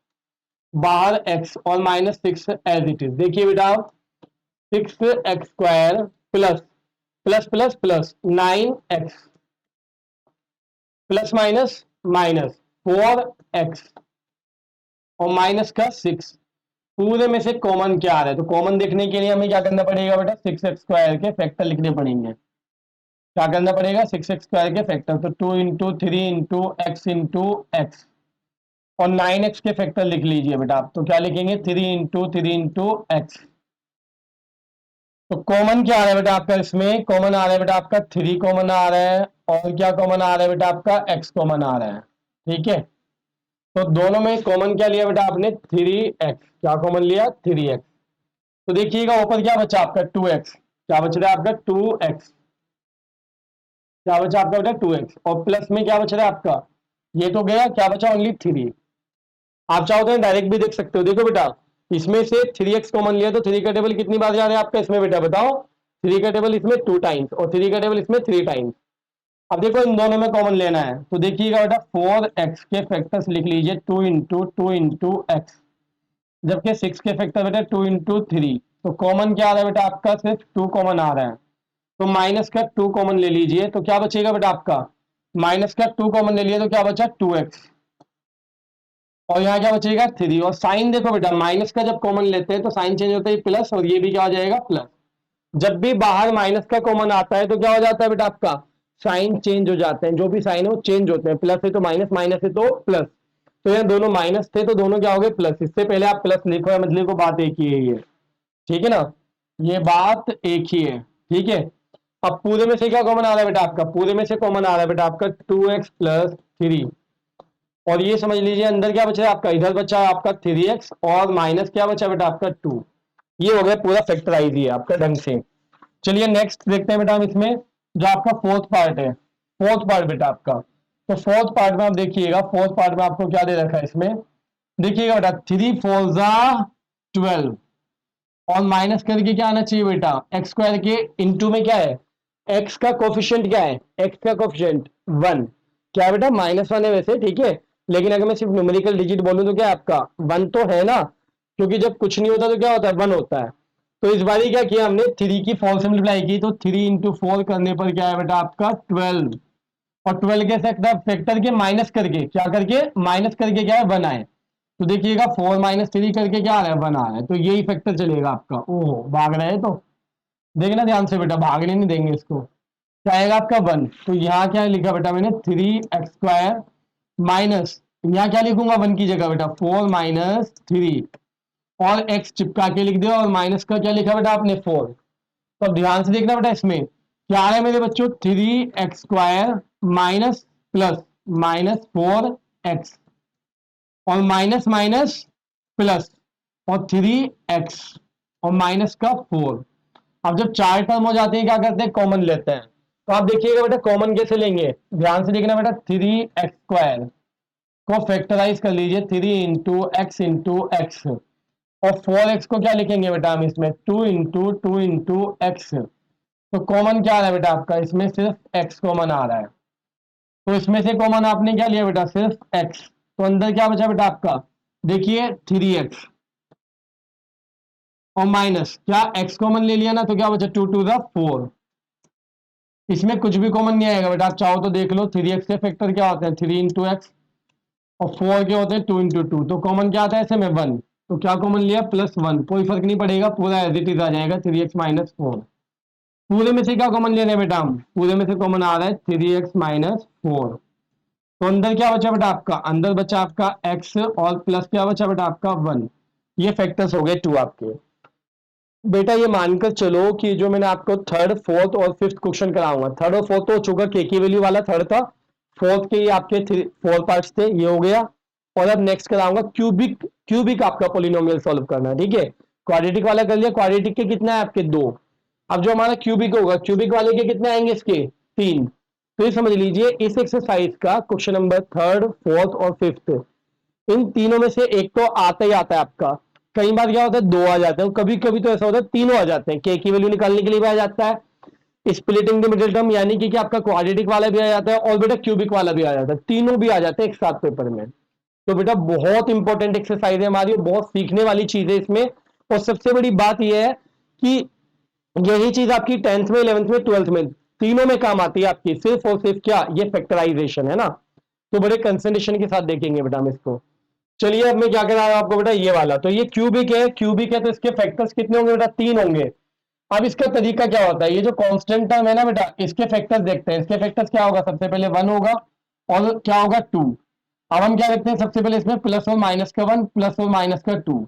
बाहर x और -6 एज इट इज। देखिए बेटा 6x² plus plus plus plus 9x plus minus 4x और माइनस का 6, पूरे में से कॉमन क्या आ रहा है, तो कॉमन देखने के लिए हमें क्या करना पड़ेगा बेटा, 6x² के फैक्टर लिखने पड़ेंगे। क्या करना पड़ेगा, 6x² के फैक्टर, तो 2 × 3 × x और 9x के फैक्टर लिख लीजिए बेटा आप, तो क्या लिखेंगे 3 × 3 × x। तो कॉमन क्या आ रहा है बेटा आपका, इसमें कॉमन आ रहा है बेटा आपका 3 कॉमन आ रहा है, और क्या कॉमन आ रहा है बेटा आपका x कॉमन आ रहा है, ठीक है। तो दोनों में कॉमन क्या लिया बेटा आपने 3x, क्या कॉमन लिया 3x। तो देखिएगा ऊपर क्या बचा आपका 2x, क्या बच रहा है आपका 2x, क्या बचा आपका बेटा 2x, और प्लस में क्या बच रहा है आपका, ये तो गया, क्या बचा ओनली 3। आप चाहो तो डायरेक्ट भी देख सकते हो, देखो बेटा इसमें से 3x कॉमन लिया तो 3 का टेबल कितनी बार जा रहा है आपका इसमें बेटा बताओ, 3 का टेबल इसमें 2 टाइम्स और 3 का टेबल इसमें 3 टाइम्स। अब देखो इन दोनों में कॉमन लेना है, तो देखिएगा बेटा 4x के फैक्टर्स लिख लीजिए 2 × 2 × x, जबकि 6 के फैक्टर बेटा 2 × 3, तो कॉमन क्या आ रहा है बेटा आपका, सिर्फ 2 कॉमन आ रहा है, तो माइनस का 2 कॉमन ले लीजिए, तो क्या बचेगा बेटा आपका, माइनस का 2 कॉमन ले लिया तो क्या बचा 2x, और यहाँ क्या बचेगा 3, और साइन देखो बेटा माइनस का जब कॉमन लेते हैं तो साइन चेंज होता है प्लस, और ये भी क्या हो जाएगा प्लस। जब भी बाहर माइनस का कॉमन आता है तो क्या हो जाता है बेटा आपका, साइन चेंज हो जाते हैं, जो भी साइन है वो चेंज होते हैं, प्लस है तो माइनस, माइनस है तो प्लस। तो ये दोनों माइनस थे तो दोनों क्या हो गए प्लस, इससे पहले आप प्लस लिखो या मतलब को, बात एक ही है ये, ठीक है ना, ये बात एक ही है, ठीक है। अब पूरे में से क्या कॉमन आ रहा है बेटा आपका, पूरे में से कॉमन आ रहा है बेटा आपका 2x + 3, और ये समझ लीजिए अंदर क्या बचा है आपका, इधर बचा है आपका 3x और माइनस क्या बचा बेटा आपका 2। ये हो गया पूरा फैक्टराइज ही है आपका ढंग से। चलिए नेक्स्ट देखते हैं बेटा हम इसमें, जो आपका फोर्थ पार्ट है, फोर्थ पार्ट बेटा आपका। तो फोर्थ पार्ट में आप देखिएगा, फोर्थ पार्ट में आपको क्या दे रखा है इसमें, देखिएगा बेटा 3 × 4 = 12, और माइनस करके क्या आना चाहिए बेटा, x² के इंटू में क्या है, x का कोफिशिएंट क्या है, x का कोफिशिएंट 1, क्या है बेटा -1 है वैसे, ठीक है, लेकिन अगर मैं सिर्फ न्यूमेरिकल डिजिट बोलूं तो क्या है आपका 1 तो है ना, क्योंकि जब कुछ नहीं होता तो क्या होता है 1 होता है। तो इस बार क्या किया हमने 3 की 4 से मल्टीप्लाई की, तो 3 × 4 करने पर क्या है बेटा आपका 12, और 12 के फैक्टर के माइनस करके क्या करके, माइनस करके क्या है 1 आए, तो देखिएगा 4 - 3 करके क्या आ रहा है, 1 आ रहा है, तो यही फैक्टर चलेगा आपका। ओहो भाग रहा है, तो देखना ध्यान से बेटा, भागने नहीं देंगे इसको। क्या आएगा आपका 1, तो यहाँ क्या लिखा बेटा मैंने 3x² माइनस, यहाँ क्या लिखूंगा 1 की जगह बेटा 4 - 3 और x चिपका के लिख दिया, और माइनस का क्या लिखा बेटा आपने 4। तो अब ध्यान से देखना बेटा, इसमें क्या आ रहा है मेरे बच्चों, 3x² माइनस प्लस -4x और माइनस माइनस प्लस और 3x और माइनस का 4। अब जब चार टर्म हो जाते हैं क्या करते हैं, कॉमन लेते हैं। तो आप देखिएगा बेटा कॉमन कैसे लेंगे, ध्यान से देखना बेटा, 3x² को फैक्टराइज कर लीजिए, 3 × x और 4x को क्या लिखेंगे बेटा हम इसमें, 2 × 2 × x। तो कॉमन क्या आ रहा है बेटा आपका, इसमें सिर्फ x कॉमन आ रहा है, तो इसमें से कॉमन आपने क्या लिया बेटा, सिर्फ x। तो अंदर क्या बचा बेटा आपका, देखिए 3x और माइनस क्या x कॉमन ले लिया ना, तो क्या बचा 2 × 4। इसमें कुछ भी कॉमन नहीं आएगा बेटा, आप चाहो तो देख लो, 3x के फैक्टर क्या होते हैं, 3 × x और 4 के होते हैं 2 × 2। तो कॉमन क्या आता है ऐसे में 1, तो क्या कॉमन लिया +1, कोई फर्क नहीं पड़ेगा, पूरा एज इट इज आ जाएगा 3x - 4। पूरे में से क्या कॉमन ले रहे हैं बेटा हम, पूरे में से कॉमन आ रहा है 3x - 4। तो अंदर क्या बचा बेटा आपका, अंदर बचा आपका x और प्लस क्या बचा बेटा आपका 1। ये फैक्टर्स हो गए 2 आपके। बेटा ये मानकर चलो कि जो मैंने आपको थर्ड फोर्थ और फिफ्थ क्वेश्चन कराऊंगा, थर्ड और फोर्थ तो हो चुका, के की वैल्यू वाला थर्ड था, फोर्थ के ये आपके 4 पार्ट्स थे, ये हो गया। और अब नेक्स्ट कराऊंगा क्यूबिक, क्यूबिक आपका पोलिनोमियल सॉल्व करना है, ठीक है। क्वाड्रेटिक वाला कर लिया, क्वाड्रेटिक के कितना है आपके 2। अब जो हमारा क्यूबिक होगा, क्यूबिक वाले के कितने आएंगे इसके 3। तो ये समझ लीजिए इस एक्सरसाइज का क्वेश्चन नंबर थर्ड फोर्थ और फिफ्थ, इन तीनों में से एक तो आता ही आता है आपका। कई बार क्या होता है 2 आ जाते हैं, कभी कभी तो ऐसा होता है तीनों आ जाते हैं, के की वैल्यू निकालने के लिए भी आ जाता है, स्प्लिटिंग द मिडिल टर्म यानी कि आपका क्वाड्रेटिक वाला भी आ जाता है और बेटा क्यूबिक वाला भी आ जाता है, तीनों भी आ जाते हैं एक साथ पेपर में। तो बेटा बहुत इंपॉर्टेंट एक्सरसाइज है हमारी, बहुत सीखने वाली चीज है इसमें। और सबसे बड़ी बात यह है कि यही चीज आपकी 10th में 11th में 12th में तीनों में काम आती है आपकी, सिर्फ और सिर्फ क्या, ये फैक्टराइजेशन है ना। तो बड़े कंसंट्रेशन के साथ देखेंगे बेटा हम इसको। चलिए अब मैं क्या कह रहा हूं आपको बेटा, ये वाला तो ये क्यूबिक है, क्यूबिक है तो इसके फैक्टर्स कितने होंगे बेटा, 3 होंगे। अब इसका तरीका क्या होता है, ये जो कांस्टेंट टर्म है ना बेटा, इसके फैक्टर्स देखते हैं। इसके फैक्टर्स क्या होगा, सबसे पहले 1 होगा और क्या होगा 2। अब हम क्या देखते हैं, सबसे पहले इसमें प्लस और माइनस का 1 प्लस और माइनस का 2,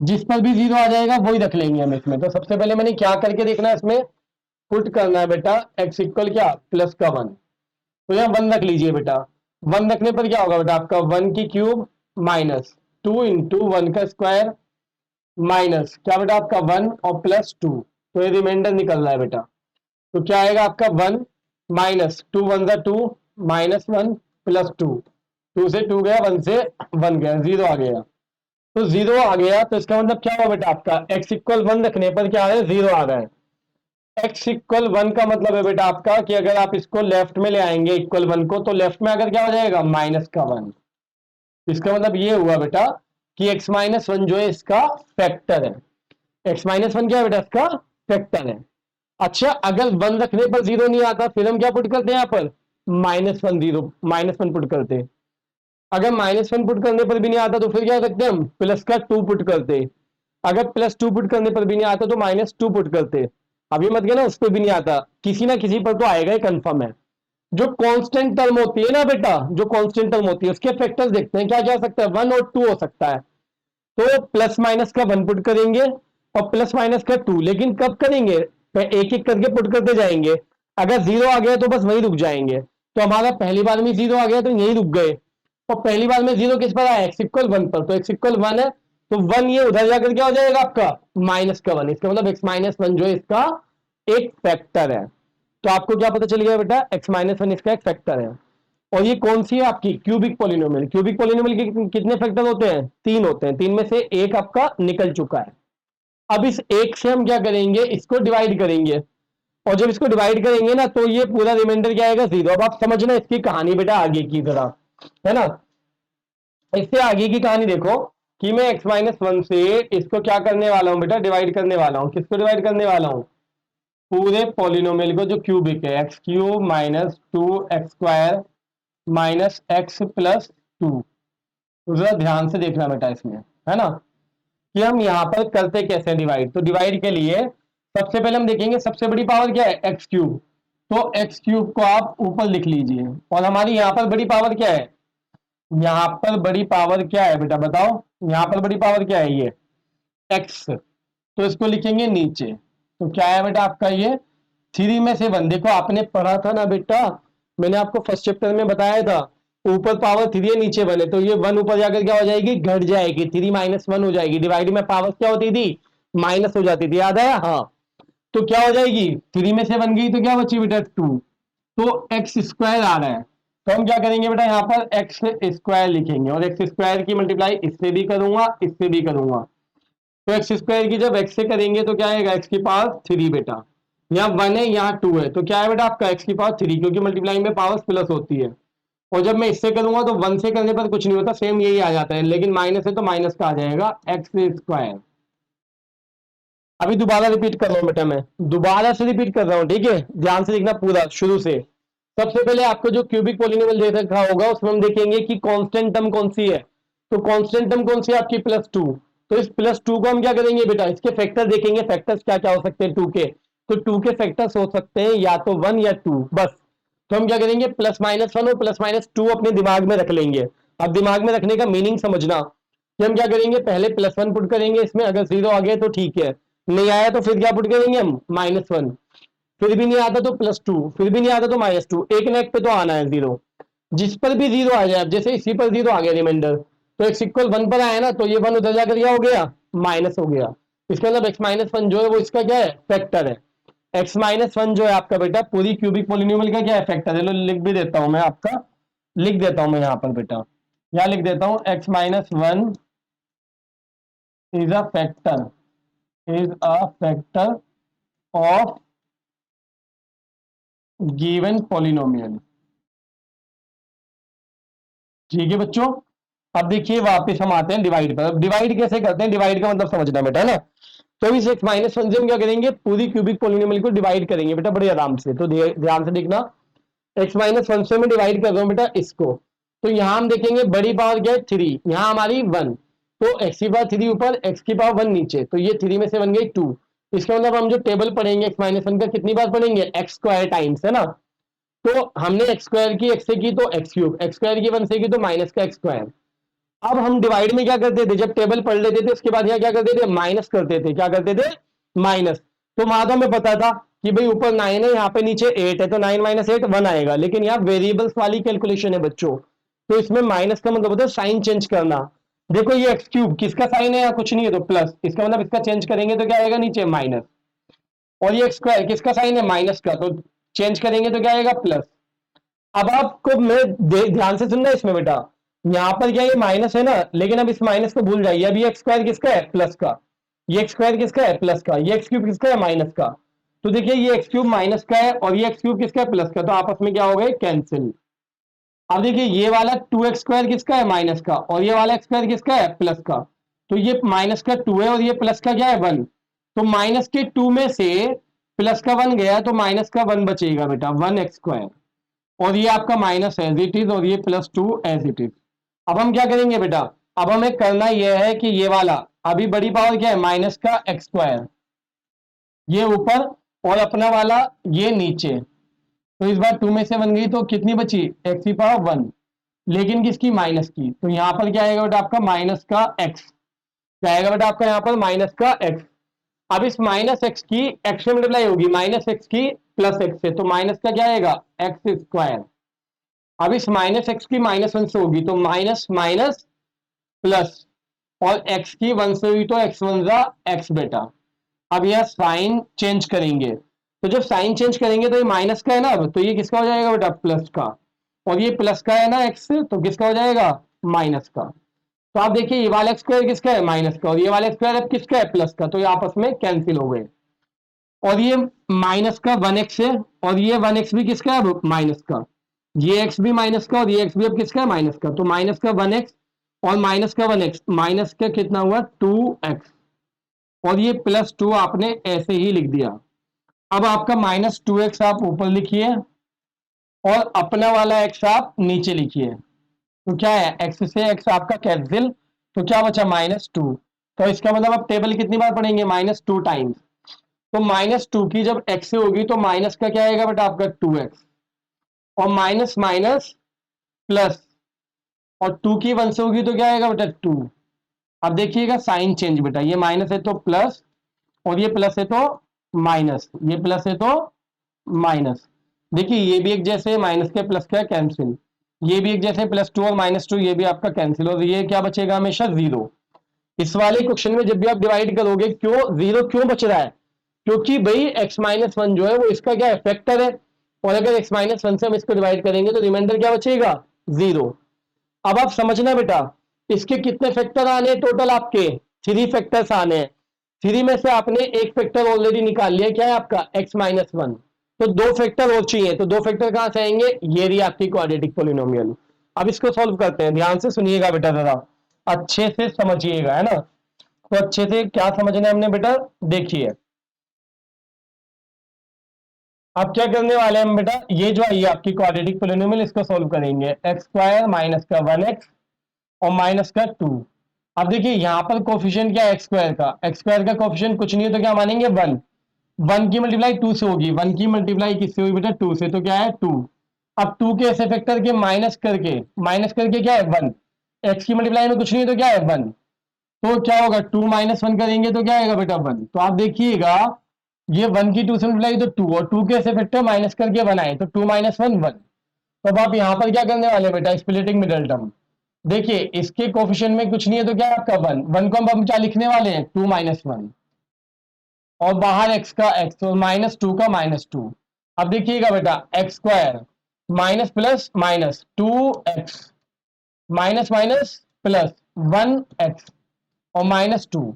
जिस पर भी 0 आ जाएगा वही रख लेंगे हम इसमें। तो सबसे पहले मैंने क्या करके देखना है, इसमें पुट करना है बेटा x इक्वल क्या, प्लस का 1। तो यहाँ 1 रख लीजिए बेटा, 1 रखने पर क्या होगा बेटा आपका 1 की क्यूब माइनस 2 × 1 का स्क्वायर माइनस क्या बेटा आपका 1 और +2। तो ये रिमाइंडर निकल रहा है बेटा, तो क्या आएगा आपका 1 माइनस 2 × 1 = 2 -1 +2, 2 से 2 गया, 1 से 1 गया, 0 आ गया। तो 0 आ गया तो इसका मतलब क्या हुआ बेटा आपका, x इक्वल 1 रखने पर क्या आ रहा है, 0 आ रहा है। x इक्वल 1 का मतलब है बेटा आपका कि अगर आप इसको लेफ्ट में ले आएंगे इक्वल 1 को, तो लेफ्ट में अगर क्या हो जाएगा माइनस का 1। इसका मतलब ये हुआ बेटा कि x - 1 जो है इसका फैक्टर है। x - 1 क्या है बेटा, इसका फैक्टर है। अच्छा अगर 1 रखने पर 0 नहीं आता, फिर हम क्या पुट करते हैं यहाँ पर, -1 0 -1 पुट करते हैं। अगर -1 पुट करने पर भी नहीं आता तो फिर क्या करते हैं हम, प्लस का 2 पुट करते। अगर +2 पुट करने पर भी नहीं आता तो -2 पुट करते। अभी मत कहना उस पर भी नहीं आता, किसी ना किसी पर तो आएगा, ये कंफर्म है। जो कांस्टेंट टर्म होती है ना बेटा, जो कांस्टेंट टर्म होती है उसके फैक्टर्स देखते हैं, क्या क्या हो सकता है, 1 और 2 हो सकता है। तो प्लस माइनस का 1 पुट करेंगे और प्लस माइनस का 2, लेकिन कब करेंगे, तो एक एक करके पुट करते जाएंगे। अगर 0 आ गया तो बस वही रुक जाएंगे। तो हमारा पहली बार में 0 आ गया तो यही रुक गए। और पहली बार में 0 किस पर आया, x इक्वल 1 पर, तो x इक्वल 1 है, तो 1 ये उधर जाकर क्या हो जाएगा आपका माइनस का 1। इसका मतलब x - 1 जो है इसका एक फैक्टर है। तो आपको क्या पता चल गया बेटा, x - 1 इसका एक फैक्टर है। और ये कौन सी है आपकी क्यूबिक पोलिनोमियल, क्यूबिक पोलिनोमियल के कितने फैक्टर होते हैं, 3 होते हैं, 3 में से एक आपका निकल चुका है। अब इस एक से हम क्या करेंगे, इसको डिवाइड करेंगे, और जब इसको डिवाइड करेंगे ना तो ये पूरा रिमाइंडर क्या आएगा 0। अब आप समझना इसकी कहानी बेटा आगे की तरह, है ना। इससे आगे की कहानी देखो कि मैं x - 1 से इसको क्या करने वाला हूं बेटा, डिवाइड करने वाला हूं। किसको डिवाइड करने वाला हूं, पूरे पॉलिनोमियल को जो क्यूबिक है, x³ - 2x² - x + 2। तो जरा ध्यान से देखना बेटा इसमें, है ना, कि हम यहाँ पर करते कैसे डिवाइड। तो डिवाइड के लिए सबसे पहले हम देखेंगे सबसे बड़ी पावर क्या है, एक्स क्यूब। तो एक्स क्यूब को आप ऊपर लिख लीजिए, और हमारी यहाँ पर बड़ी पावर क्या है, यहाँ पर बड़ी पावर क्या है बेटा बताओ, यहाँ पर बड़ी पावर क्या है, ये एक्स। तो इसको लिखेंगे नीचे। तो क्या है बेटा आपका ये 3 में से 1। देखो आपने पढ़ा था ना बेटा, मैंने आपको फर्स्ट चैप्टर में बताया था, ऊपर पावर 3 है नीचे 1 है, तो ये 1 ऊपर जाकर क्या हो जाएगी, घट जाएगी, 3 - 1 हो जाएगी। डिवाइड में पावर क्या होती थी, माइनस हो जाती थी, याद आया, हाँ। तो क्या हो जाएगी, 3 में से 1 गई तो क्या बची बेटा 2। तो एक्स स्क्वायर आ रहा है, तो हम क्या करेंगे बेटा, यहाँ पर एक्स स्क्वायर लिखेंगे, और एक्स स्क्वायर की मल्टीप्लाई इससे भी करूंगा, इससे भी करूंगा। तो एक्स स्क्वायर की जब एक्स से करेंगे तो क्या आएगा, एक्स की पावर 3 बेटा। यहाँ 1 है, यहाँ 2 है, तो क्या है बेटा आपका एक्स की पावर 3, क्योंकि मल्टीप्लाई में पावर प्लस होती है। और जब मैं इससे करूंगा तो 1 से करने पर कुछ नहीं होता, सेम यही आ जाता है, लेकिन माइनस है तो माइनस का आ जाएगा एक्स स्क्वायर। अभी दोबारा रिपीट कर रहा हूं बेटा, मैं दोबारा से रिपीट कर रहा हूं, ठीक है, ध्यान से देखना पूरा शुरू से। सबसे पहले आपको जो क्यूबिक पॉलिनोमियल दे रखा होगा उसमें हम देखेंगे कि कांस्टेंट टर्म कौन सी है। तो कांस्टेंट टर्म कौन सी है आपकी, +2। तो इस +2 को हम क्या करेंगे बेटा, इसके फैक्टर देखेंगे, फैक्टर्स क्या क्या हो सकते हैं 2 के। तो 2 के फैक्टर्स हो सकते हैं या तो 1 या 2 बस। तो हम क्या करेंगे, +-1 और +-2 अपने दिमाग में रख लेंगे। अब दिमाग में रखने का मीनिंग समझना कि हम क्या करेंगे, पहले +1 पुट करेंगे इसमें, अगर 0 आ गया तो ठीक है, नहीं आया तो फिर क्या पुट करेंगे हम, -1। फिर भी नहीं आता तो +2, फिर भी नहीं आता तो -2, एक ना एक पे तो आना है 0। जिस पर भी 0 आ जाए, अब जैसे इसी पर 0 आ गया रिमाइंडर, तो x इक्वल 1 पर आया ना, तो ये 1 उधर जाकर क्या हो गया, माइनस हो गया। इसका मतलब x-1 जो है वो इसका क्या है, फैक्टर है। x-1 जो है आपका बेटा पूरी क्यूबिक पोलिनोमियल का क्या है, फैक्टर है। लो लिख भी देता हूं मैं आपका, लिख देता हूं मैं यहाँ पर बेटा, यहाँ लिख देता हूं x-1 is a factor, is a factor of given polynomial. ठीक है बच्चों, अब देखिए वापस हम आते हैं डिवाइड पर। अब डिवाइड कैसे करते हैं, डिवाइड का मतलब समझना बेटा, है ना। तो इस x-1 से हम क्या करेंगे, पूरी क्यूबिक पॉलिनोमियल को डिवाइड करेंगे बेटा बड़े आराम से। तो ध्यान से देखना, x-1 से मैं डिवाइड कर रहा हूं बेटा इसको। तो यहां हम देखेंगे बड़ी पावर क्या है 3, यहां हमारी 1। तो x की पावर 3 ऊपर, x की पावर 1 नीचे, तो ये 3 में से 1 गई 2। इसका मतलब हम जो टेबल पढ़ेंगे x-1 का कितनी बार पढ़ेंगे, एक्स स्क्वायर टाइम्स, है ना। तो हमने एक्स स्क्वायर की एक्स से की तो एक्स क्यूब, एक्स स्क्वायर की 1 से की तो माइनस का एक्स स्क्वायर। अब हम डिवाइड में क्या करते थे, जब टेबल पढ़ लेते थे उसके बाद यहाँ क्या करते थे, माइनस करते थे, क्या करते थे, माइनस। तो वहां तो हमें पता था कि भाई ऊपर 9 है, यहाँ पे नीचे 8 है, तो 9 - 8 1 आएगा। लेकिन यहाँ वेरिएबल्स वाली कैलकुलेशन है बच्चों, तो इसमें माइनस का मतलब होता है साइन चेंज करना। देखो ये एक्स क्यूब किसका साइन है, यहाँ कुछ नहीं है तो प्लस, इसका मतलब इसका चेंज करेंगे तो क्या आएगा नीचे माइनस। और ये एक्स स्क्वायर किसका साइन है, माइनस का, तो चेंज करेंगे तो क्या आएगा प्लस। अब आपको मैं ध्यान से सुनना इसमें बेटा, यहां पर क्या ये माइनस है ना, लेकिन अब इस माइनस को भूल जाइए। अब ये एक्स स्क्वायर किसका है, प्लस का। ये एक्स स्क्वायर किसका है, प्लस का। ये एक्स क्यूब किसका है, माइनस का। तो देखिए ये एक्स क्यूब माइनस का है और ये एक्स क्यूब किसका है, प्लस का, तो आपस में क्या हो गए, कैंसिल। अब देखिए ये वाला 2x² किसका है, माइनस का, और ये वाला x स्क्वायर किसका है, प्लस का। तो ये माइनस का 2 है और ये प्लस का क्या है, 1। तो माइनस के 2 में से प्लस का 1 गया तो माइनस का 1 बचेगा बेटा, 1x²। और ये आपका माइनस एज इट इज और ये +2 एज इट इज। अब हम क्या करेंगे बेटा, अब हमें करना यह है कि ये वाला अभी बड़ी पावर क्या है, माइनस का x², ये ऊपर, और अपना वाला ये नीचे। तो इस बार 2 में से 1 गई तो कितनी बची, x की पावर 1, लेकिन किसकी, माइनस की। तो यहां पर क्या आएगा बेटा आपका माइनस का x, क्या आएगा बेटा आपका यहाँ पर माइनस का x। अब इस माइनस एक्स की एक्स से मल्टीप्लाई होगी, माइनस एक्स की प्लस एक्स से, तो माइनस का क्या आएगा, x²। अब इस माइनस एक्स की -1 से होगी, तो माइनस माइनस प्लस, और x की 1 से हुई तो x1 जा x बेटा। अब यह साइन चेंज करेंगे, तो जब साइन चेंज करेंगे तो ये माइनस का है ना, अब तो ये किसका हो जाएगा बेटा, प्लस का। और ये प्लस का है ना x, तो किसका हो जाएगा, माइनस का। तो आप देखिए ये वाला x² किसका है, माइनस का, और ये वाला x² अब किसका है, प्लस का, तो ये आपस में कैंसिल हो गए। और ये माइनस का 1x है, और ये 1x भी किसका है, माइनस का। ये x भी माइनस का और ये x भी अब किसका है, माइनस का। तो माइनस का 1x और माइनस का 1x, माइनस का कितना हुआ 2x, और ये +2 आपने ऐसे ही लिख दिया। अब आपका -2x आप ऊपर लिखिए और अपना वाला x आप नीचे लिखिए। तो क्या है, एक्स से एक्स आपका कैंसिल, तो क्या बचा -2। तो इसका मतलब आप टेबल कितनी बार पढ़ेंगे, -2 टाइम्स। तो -2 की जब एक्स से होगी तो माइनस का क्या आएगा बेटा आपका 2x, और माइनस माइनस प्लस, और 2 की 1 से होगी तो क्या आएगा बेटा 2। अब देखिएगा साइन चेंज बेटा, ये माइनस है तो प्लस, और ये प्लस है तो माइनस, ये प्लस है तो माइनस। देखिए ये भी एक जैसे, माइनस के प्लस का कैंसिल, ये भी एक जैसे, +2 और -2 ये भी आपका कैंसिल, और ये क्या बचेगा हमेशा 0। इस वाले क्वेश्चन में जब भी आप डिवाइड करोगे, क्यों 0 क्यों बच रहा है, क्योंकि भाई x-1 जो है वो इसका क्या है, फैक्टर है, और अगर x-1 से हम इसको डिवाइड करेंगे तो रिमाइंडर क्या बचेगा, 0। अब आप समझना बेटा, इसके कितने फैक्टर आने टोटल, आपके 3 फैक्टर्स आने हैं। 3 में से आपने एक फैक्टर ऑलरेडी निकाल लिया, क्या है आपका x-1, तो 2 फैक्टर और चाहिए, तो 2 फैक्टर कहां से आएंगे, ये रही आपकी क्वाड्रेटिक पोलिनोमियल। अब इसको सॉल्व करते हैं, ध्यान से सुनिएगा बेटा, जरा अच्छे से समझिएगा, है ना। तो अच्छे से क्या समझना है हमने बेटा, देखिए अब क्या करने वाले हैं हम बेटा, ये जो है ये आपकी क्वाड्रेटिक पोलिनोमियल, इसको सॉल्व करेंगे, x² माइनस का 1x और माइनस का 2। अब देखिए यहां पर कोफिशिएंट क्या है, x² का, x² का कोफिशिएंट कुछ नहीं है तो क्या मानेंगे 1। 1 की मल्टीप्लाई 2 से होगी, 1 की मल्टीप्लाई किससे हुई बेटा 2 से, तो क्या है 2। अब 2 के ऐसे फैक्टर के माइनस करके क्या है 1, x की मल्टीप्लाई में कुछ नहीं है तो क्या है 1, तो क्या होगा 2 -1 करेंगे तो क्या आएगा बेटा 1। तो आप देखिएगा ये 1 की 2 से मल्टीप्लाई तो 2, और 2 के ऐसे फैक्टर माइनस करके 1 आए, तो 2 - 1 1। तो अब आप यहाँ पर क्या करने वाले बेटा, स्प्लिटिंग मिडल टर्म। देखिए इसके कोफिशिएंट में कुछ नहीं है तो क्या है आपका 1, 1 को हम क्या लिखने वाले हैं 2 - 1, और बाहर x का x, तो -2 का -2। अब देखिएगा बेटा x² minus plus minus 2x, minus minus plus 1x, और -2।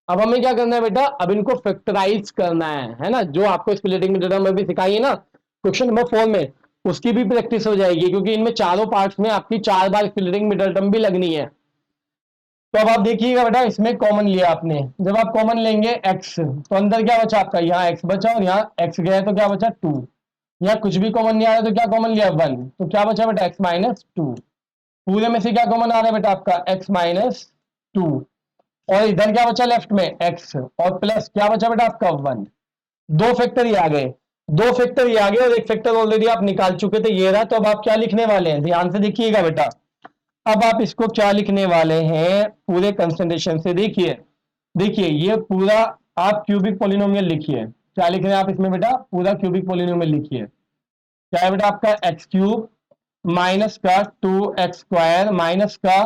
अब हमें क्या करना है बेटा, अब इनको फैक्टराइज करना है ना, जो आपको स्प्लिटिंग मेथड में भी सिखाई है ना क्वेश्चन नंबर 4 में, उसकी भी प्रैक्टिस हो जाएगी, क्योंकि इनमें चारों पार्ट्स में आपकी 4 बार स्प्लिटिंग मेथड टर्म भी लगनी है। तो अब आप देखिएगा बेटा, इसमें कॉमन लिया आपने, जब आप कॉमन लेंगे x, तो अंदर क्या बचा आपका, यहाँ x बचा और यहाँ x गया तो क्या बचा 2। यहाँ कुछ भी कॉमन नहीं आ रहा तो क्या कॉमन लिया 1, तो क्या बचा बेटा x - 2। पूरे में से क्या कॉमन आ रहा है बेटा आपका x - 2, और इधर क्या बचा लेफ्ट में x, और प्लस क्या बचा बेटा आपका 1। दो फैक्टर ये आ गए, दो फैक्टर ये आ गए, और एक फैक्टर ऑलरेडी आप निकाल चुके थे, ये रहा। तो अब आप क्या लिखने वाले हैं, ध्यान से देखिएगा बेटा, अब आप इसको क्या लिखने वाले हैं पूरे कंसंट्रेशन से, देखिए देखिए ये पूरा आप क्यूबिक पोलिनोमियल लिखिए। क्या लिख रहे हैं आप इसमें बेटा, पूरा क्यूबिक पोलिनोमियल लिखिए। क्या है बेटा आपका x³ माइनस का 2x² माइनस का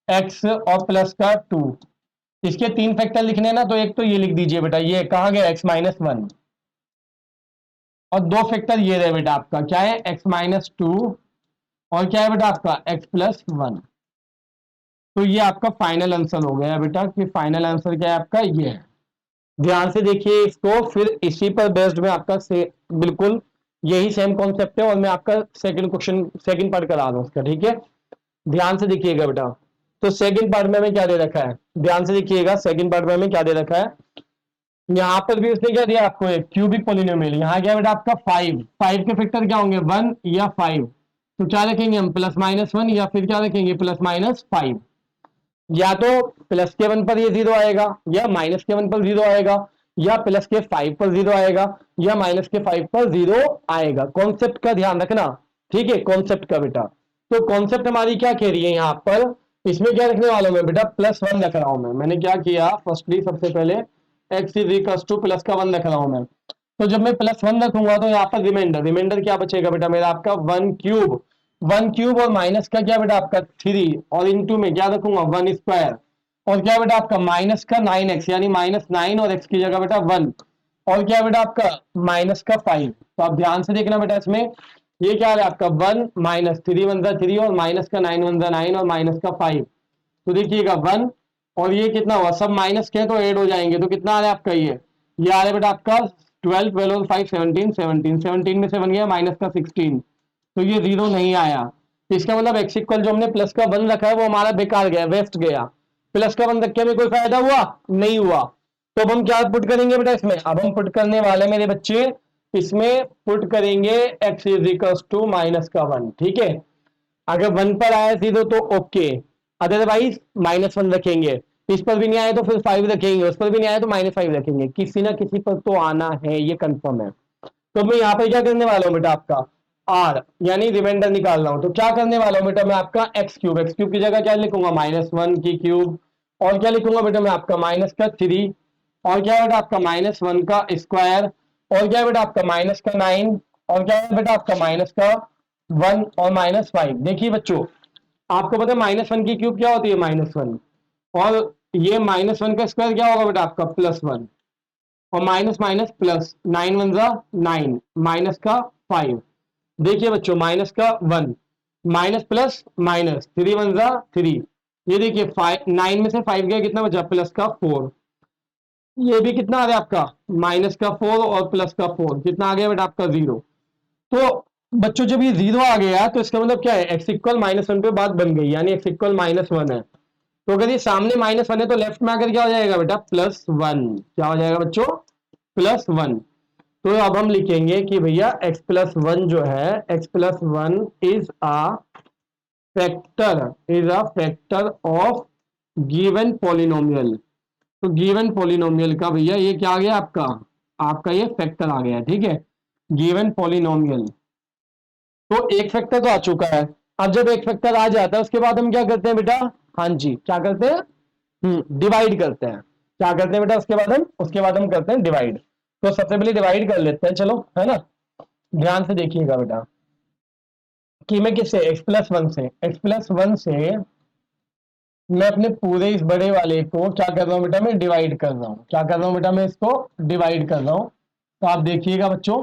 x और प्लस का 2। इसके 3 फैक्टर लिखने हैं ना, तो एक तो ये लिख दीजिए बेटा, ये कहाँ गया x-1, और 2 फैक्टर ये रहे बेटा आपका, क्या है x-2, और क्या है बेटा आपका x+1। तो ये आपका फाइनल आंसर हो गया बेटा, कि फाइनल आंसर क्या है आपका, ये है। ध्यान से देखिए इसको, फिर इसी पर बेस्ड में आपका से बिल्कुल यही सेम कॉन्सेप्ट है, और मैं आपका सेकंड क्वेश्चन सेकंड पार्ट करा रहा हूं उसका, ठीक है। ध्यान से देखिएगा बेटा, तो सेकंड पार्ट में हमें क्या दे रखा है, ध्यान से देखिएगा सेकंड पार्ट में हमें क्या दे रखा है। यहाँ पर भी उसने क्या दिया आपको, एक क्यूबिक पोलिनोमियल, यहाँ क्या बेटा आपका 5 के फैक्टर क्या होंगे 1 या 5, तो क्या रखेंगे हम +-1, या फिर क्या रखेंगे +-5। या तो प्लस के 1 पर ये 0 आएगा, या माइनस के 1 पर 0 आएगा, या प्लस के 5 पर 0 आएगा, या माइनस के 5 पर 0 आएगा। कॉन्सेप्ट का ध्यान रखना, ठीक है, कॉन्सेप्ट का बेटा। तो कॉन्सेप्ट हमारी क्या कह रही है यहाँ पर, इसमें क्या रखने वाला हूं मैं बेटा, +1 रख रहा हूं मैं। मैंने क्या किया, फर्स्टली सबसे पहले x = प्लस का 1 रख रहा हूं मैं। तो जब मैं +1 रखूंगा तो यहाँ पर रिमाइंडर, रिमाइंडर क्या बचेगा बेटा मेरा आपका 1³ 1³ और माइनस का क्या बेटा आपका 3, और इनटू में क्या रखूंगा 1², और क्या बेटा आपका माइनस का 9x, यानी -9 और x की जगह बेटा 1, और क्या बेटा आपका माइनस का 5। तो आप ध्यान से देखना बेटा, इसमें ये क्या है आपका 1 -3 1 3, और माइनस का 9 1 9, और माइनस का 5। तो देखिएगा 1, और ये कितना हुआ, सब माइनस के तो ऐड हो जाएंगे, तो कितना आ रहा है आपका, ये आ रहा है बेटा आपका 12 12 और 5 17 17 17 में से बन गया माइनस का 16, तो ये 0 नहीं आया। तो इसका मतलब x इक्वल जो हमने प्लस का 1 रखा है वो हमारा बेकार गया, वेस्ट गया। प्लस का 1 रख के हमें कोई फायदा हुआ नहीं हुआ। तो अब हम क्या पुट करेंगे बेटा इसमें, अब हम पुट करने वाले मेरे बच्चे, इसमें पुट करेंगे x = -1, ठीक है। अगर 1 पर आया जीरो तो ओके, अदरवाइज -1 रखेंगे। इस पर भी नहीं आया तो फिर 5 रखेंगे, उस पर भी नहीं आया तो -5 रखेंगे, किसी ना किसी पर तो आना है, ये कंफर्म है। तो मैं यहाँ पे क्या करने वाला हूँ बेटा, आपका आर यानी रिमाइंडर निकाल रहा हूँ। तो क्या करने वाला हूँ बेटा मैं, आपका एक्स क्यूब की जगह क्या लिखूंगा, -1 की क्यूब, और क्या लिखूंगा बेटा मैं, आपका -3, और क्या है बेटा आपका -1 का स्क्वायर, और क्या है बेटा आपका -9, और क्या है बेटा आपका -1 और -5। देखिए बच्चों, आपको पता है -1 की क्यूब क्या होती है, -1, और ये -1 का स्क्वायर क्या होगा बेटा आपका, +1, और माइनस माइनस प्लस, 9 × 1 = 9, माइनस का 5। देखिए बच्चों, माइनस का 1, माइनस प्लस माइनस, 3 × 1 = 3। ये देखिए 9 में से 5 गया, कितना बचा, प्लस का 4। ये भी कितना आ गया आपका, माइनस का 4 और प्लस का 4, कितना आ गया बेटा आपका, 0। तो बच्चों जब ये 0 आ गया तो इसका मतलब क्या है, x = -1 पे बात बन गई, यानी x = -1 है। तो अगर ये सामने -1 है तो लेफ्ट में आकर क्या हो जाएगा बेटा, +1। क्या हो जाएगा बच्चों, +1। तो अब हम लिखेंगे कि भैया x+1 जो है, x+1 is a factor of given polynomial. तो गिवन पॉलिनोमियल का भैया ये क्या आ गया आपका, आपका ये फैक्टर आ गया, ठीक है, गिवन पॉलिनोमियल। तो एक फैक्टर तो आ चुका है। अब जब एक फैक्टर आ जाता है उसके बाद हम क्या करते हैं बेटा, हाँ जी क्या करते हैं, डिवाइड करते हैं। क्या करते हैं बेटा उसके बाद हम करते हैं डिवाइड। तो सबसे पहले डिवाइड कर लेते हैं, चलो, है ना। ध्यान से देखिएगा बेटा कि मैं किससे, x+1 से मैं अपने पूरे इस बड़े वाले को क्या कर रहा हूं बेटा, मैं डिवाइड कर रहा हूं। क्या कर रहा हूं बेटा, मैं इसको डिवाइड कर रहा हूं। तो आप देखिएगा बच्चों,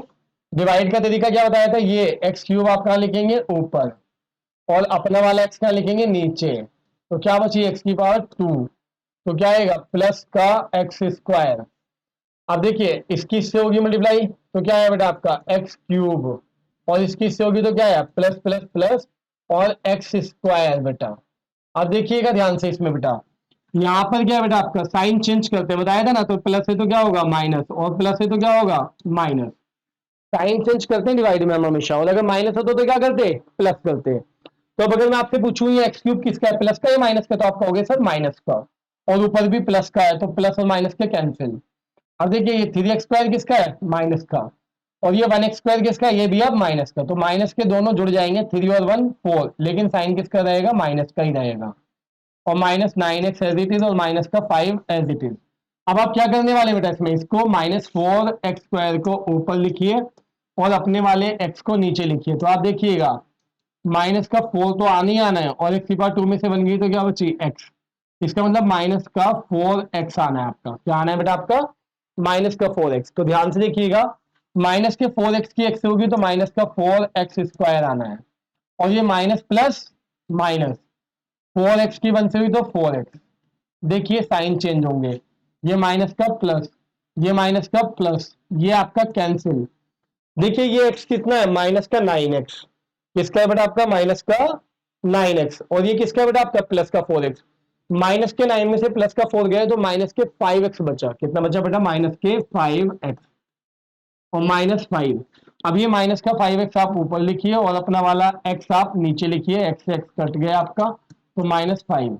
डिवाइड का तरीका क्या बताया था, ये x³ आप कहां लिखेंगे, ऊपर, और अपना वाला x कहां लिखेंगे, नीचे। तो क्या बची, x⁻²। तो क्या आएगा, प्लस का x²। अब देखिए इसकी इससे होगी मल्टीप्लाई, तो क्या है बेटा आपका x³, और इसकी इससे होगी तो क्या है, प्लस प्लस प्लस, और x² बेटा। अब देखिएगा ध्यान से इसमें बेटा, यहाँ पर क्या है बेटा आपका, साइन चेंज करते हैं, बताया था ना, तो प्लस है तो क्या होगा, माइनस, और प्लस है तो क्या होगा, माइनस। साइन चेंज करते हैं डिवाइड में हम हमेशा, और अगर माइनस होता तो क्या करते, प्लस करते। तो अब अगर मैं आपसे पूछूं ये x³ किसका है, प्लस का या माइनस का, तो आप कहोगे सर माइनस का, और ऊपर भी प्लस का है तो प्लस और माइनस के कैंसिल। अब देखिए ये 3x² किसका है, माइनस का, और ये 1x² किसका है, ये भी अब माइनस का। तो माइनस के दोनों जुड़ जाएंगे, 3 और 1 4, लेकिन साइन किसका रहेगा, माइनस का ही रहेगा। और -9x एज इट इज, और माइनस का 5 एज इट इज। अब आप क्या करने वाले बेटा, इसमें इसको -4x² को ऊपर लिखिए, और अपने वाले x को नीचे लिखिए। तो आप देखिएगा माइनस का 4 तो आने ही आना है, और x⁻² में से बन गई तो क्या बची, x। इसका मतलब माइनस का 4x आना है आपका। क्या आना है बेटा आपका, माइनस का 4x। तो ध्यान से देखिएगा, माइनस के 4x की x होगी तो माइनस का 4x² आना है, और ये माइनस प्लस माइनस, 4x की 1 से हुई तो 4x। देखिए साइन चेंज होंगे, ये माइनस का प्लस, ये माइनस का प्लस, ये आपका कैंसिल। देखिए ये x कितना है, माइनस का 9x। किसका है बेटा आपका, माइनस का 9x, और ये किसका है बेटा आपका, प्लस का 4x। माइनस के 9 में से प्लस का 4 गया तो माइनस के 5x बचा। कितना बचा बेटा, माइनस के 5x, और -5। अब ये माइनस का 5x आप ऊपर लिखिए, और अपना वाला x आप नीचे लिखिए, x से x कट गया आपका, तो -5।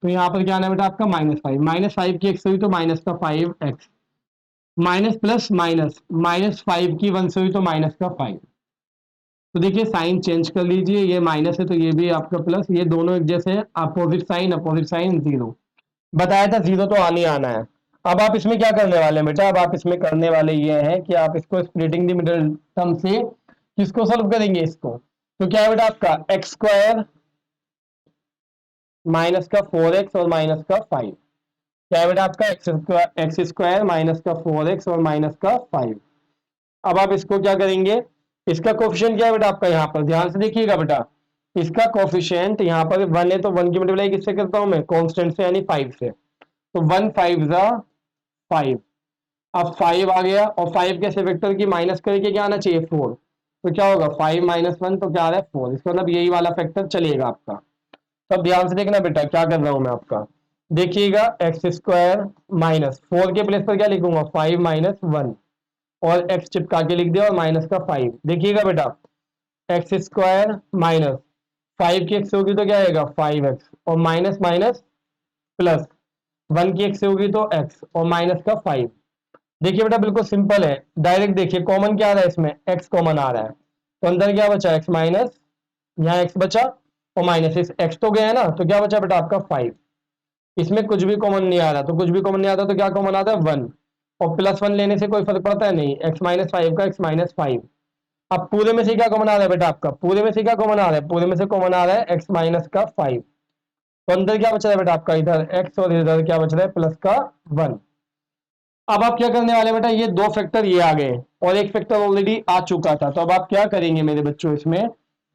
तो यहाँ पर क्या आना है बेटा आपका, -5, -5 की x हुई तो माइनस का 5x, माइनस प्लस माइनस, -5 की 1 से हुई तो माइनस का 5। तो देखिए साइन चेंज कर लीजिए, ये माइनस है तो ये भी आपका प्लस, ये दोनों एक जैसे हैं, अपोजिट साइन 0। बताया था 0 तो आने आना है। अब आप इसमें क्या करने वाले हैं बेटा, अब आप इसमें करने वाले ये हैं कि आप इसको स्प्लिटिंग द मिडिल टर्म से किसको सॉल्व करेंगे, इसको। तो क्या है बेटा आपका, x² माइनस का 4x और माइनस का 5। क्या है बेटा आपका, x² माइनस का 4x और माइनस का 5। अब आप इसको क्या करेंगे, इसका कोफिशिएंट क्या है बेटा आपका, यहाँ पर ध्यान से देखिएगा बेटा, इसका कोफिशिएंट यहाँ पर 1 है तो 1 की मल्टीप्लाई किससे करता हूं मैं, कांस्टेंट से, यानी 5 से। तो 1 5 ज़ा 5। अब 5 आ गया, और 5 कैसे वेक्टर की माइनस करके क्या आना चाहिए, 4। तो क्या होगा, 5 - 1 तो क्या आ रहा है, 4। इसका मतलब यही वाला फैक्टर चलेगा आपका। तब ध्यान से देखना बेटा क्या कर रहा हूं मैं आपका, देखिएगा x² माइनस 4 के प्लेस पर क्या लिखूंगा, 5 - 1, और x चिपका के लिख दिया, और माइनस का 5। देखिएगा बेटा x² माइनस 5 की एक्स होगी तो क्या आएगा 5x, और माइनस माइनस प्लस, 1 की एक्स होगी तो x और माइनस का 5। देखिए बेटा बिल्कुल सिंपल है, डायरेक्ट देखिए कॉमन क्या आ रहा है इसमें, x कॉमन आ रहा है, तो अंदर क्या बचा x माइनस, यहाँ x बचा और माइनस, इस x तो गया है ना, तो क्या बचा बेटा आपका 5। इसमें कुछ भी कॉमन नहीं आ रहा, तो कुछ भी कॉमन नहीं आता तो क्या कॉमन आता है 1, और प्लस 1 लेने से कोई फर्क पड़ता है नहीं, x माइनस 5 का x माइनस 5। अब पूरे में से क्या कॉमन आ रहा है बेटा आपका, पूरे में से क्या कॉमन आ रहा है, पूरे में से कॉमन आ रहा है x माइनस का 5, तो अंदर क्या बच रहा है बेटा आपका, इधर x और इधर क्या बच रहा है प्लस का 1। अब आप क्या करने वाले बेटा, ये दो फैक्टर ये आ गए और एक फैक्टर ऑलरेडी आ चुका था, तो अब आप क्या करेंगे मेरे बच्चों इसमें,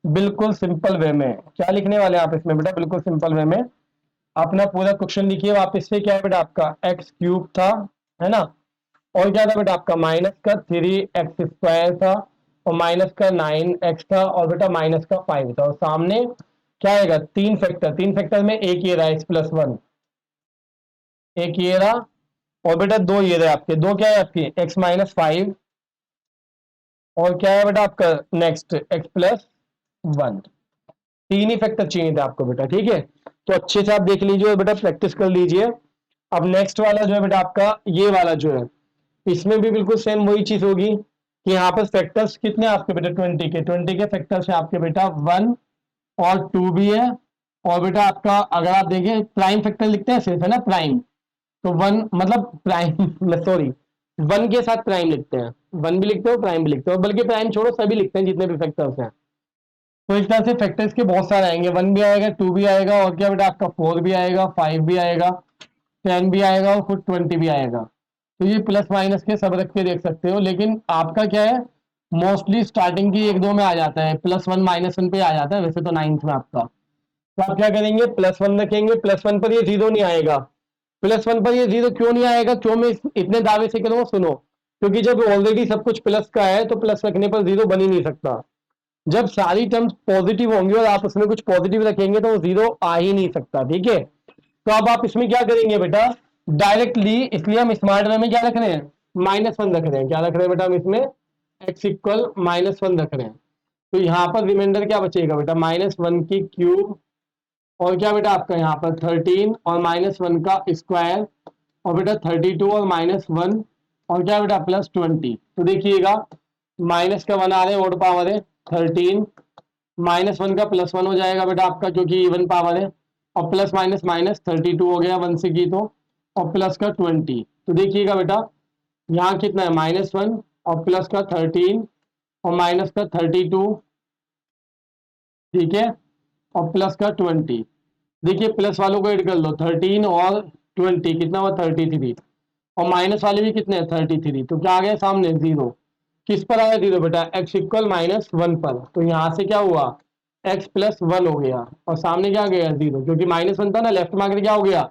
बिल्कुल सिंपल वे में क्या लिखने वाले हैं आप इसमें बेटा, बिल्कुल सिंपल वे में अपना पूरा क्वेश्चन लिखिए वापस से। क्या है बेटा आपका एक्स क्यूब था, है ना, और क्या था बेटा आपका माइनस का 3x² था, और माइनस का 9x था, और बेटा माइनस का 5 था, और सामने क्या आएगा तीन फैक्टर, तीन फैक्टर में एक ये रहा x प्लस 1, एक ये रहा, और बेटा दो ये रहे आपके, दो क्या है आपके x माइनस 5, और क्या है बेटा आपका नेक्स्ट x प्लस 1। तीन ही फैक्टर चाहिए थे आपको बेटा, ठीक है, तो अच्छे से आप देख लीजिए और बेटा प्रैक्टिस कर लीजिए। अब नेक्स्ट वाला जो है बेटा आपका ये वाला जो है, इसमें भी बिल्कुल सेम वही चीज होगी कि यहाँ पर फैक्टर्स कितने हैं आपके बेटा 20 के फैक्टर्स है आपके बेटा 1 और 2 भी है, और बेटा आपका अगर आप देखें प्राइम फैक्टर लिखते हैं सिर्फ, है ना प्राइम, तो 1 मतलब प्राइम सॉरी 1 के साथ प्राइम लिखते हैं, 1 भी लिखते हो प्राइम भी लिखते हो, बल्कि प्राइम छोड़ो सभी लिखते हैं जितने भी फैक्टर्स हैं। तो इस तरह से फैक्टर्स के बहुत सारे आएंगे, 1 भी आएगा 2 भी आएगा, और क्या बेटा आपका 4 भी आएगा, 5 भी आएगा, 10 भी आएगा, और फिर 20 भी आएगा। तो ये प्लस माइनस के सब रख के देख सकते हो, लेकिन आपका क्या है मोस्टली स्टार्टिंग की एक दो में आ जाता है, +1 -1 पे आ जाता है वैसे तो 9th में आपका। तो आप क्या करेंगे +1 रखेंगे, +1 पर ये जीरो नहीं आएगा। +1 पर ये जीरो क्यों नहीं आएगा, क्यों मैं इतने दावे से करूंगा सुनो, क्योंकि जब ऑलरेडी सब कुछ प्लस का है तो प्लस रखने पर जीरो बन ही नहीं सकता। जब सारी टर्म्स पॉजिटिव होंगी और आप उसमें कुछ पॉजिटिव रखेंगे तो वो जीरो आ ही नहीं सकता, ठीक है। तो अब आप इसमें क्या करेंगे बेटा डायरेक्टली, इसलिए हम स्मार्ट वे में क्या रख रहे हैं -1 रख रहे हैं, क्या रख रहे हैं बेटा हम इसमें x इक्वल -1 रख रहे हैं। तो यहाँ पर रिमाइंडर क्या बचेगा बेटा -1 की क्यूब, और क्या बेटा आपका यहाँ पर 13 और -1 का स्क्वायर, और बेटा 32 और -1, और क्या बेटा +20। तो देखिएगा माइनस का 1 आ रहे हैं ओड पावर है 13, -1 का +1 हो जाएगा बेटा आपका क्योंकि इवन पावर है, और प्लस माइनस माइनस 32 हो गया 1 से की तो, और प्लस का 20। तो देखिएगा बेटा यहाँ कितना है -1 और प्लस का 13 और माइनस का 32, ठीक है, और प्लस का 20। देखिए प्लस वालों को ऐड कर लो 13 और 20 कितना हुआ 33, और माइनस वाले भी कितने हैं 33, तो क्या आ गया सामने जीरो। किस पर आया जीरो बेटा x इक्वल -1 पर, तो यहां से क्या हुआ x +1 हो गया, और सामने क्या गया जीरो, क्योंकि -1 था ना, लेफ्ट में आकर क्या हो गया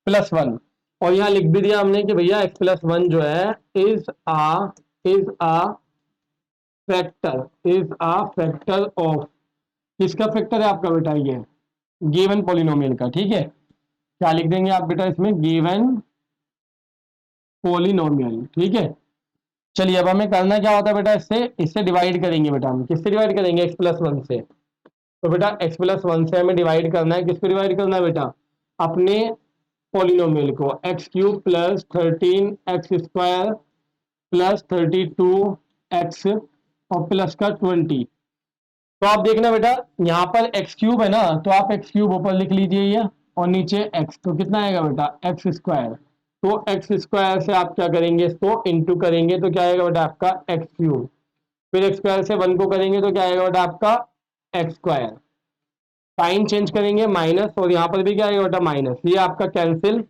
+1। और यहाँ लिख भी दिया हमने कि भैया x +1 जो है इज अ फैक्टर ऑफ, किसका फैक्टर है आपका बेटा ये गिवन पॉलिनोमियल का, ठीक है। क्या लिख देंगे आप बेटा इसमें गिवन पॉलिनोमियल, ठीक है। चलिए अब हमें करना क्या होता है बेटा, इससे इससे डिवाइड करेंगे बेटा, हम किससे डिवाइड करेंगे x +1 से, तो बेटा x +1 से हमें डिवाइड करना है, किसको डिवाइड करना है बेटा अपने पॉलिनोमियल को, x³ + 13x² + 32x और प्लस का 20। तो आप देखना बेटा यहाँ पर x³ है ना, तो आप x³ ऊपर लिख लीजिए ये, और नीचे x, तो कितना आएगा बेटा x²। तो x² से आप क्या करेंगे इसको इंटू करेंगे तो क्या आएगा बेटा आपका x³, फिर x² से 1 को करेंगे तो क्या आएगा बेटा आपका x², साइन चेंज करेंगे माइनस, और यहाँ पर भी क्या आएगा बेटा माइनस, ये आपका कैंसिल।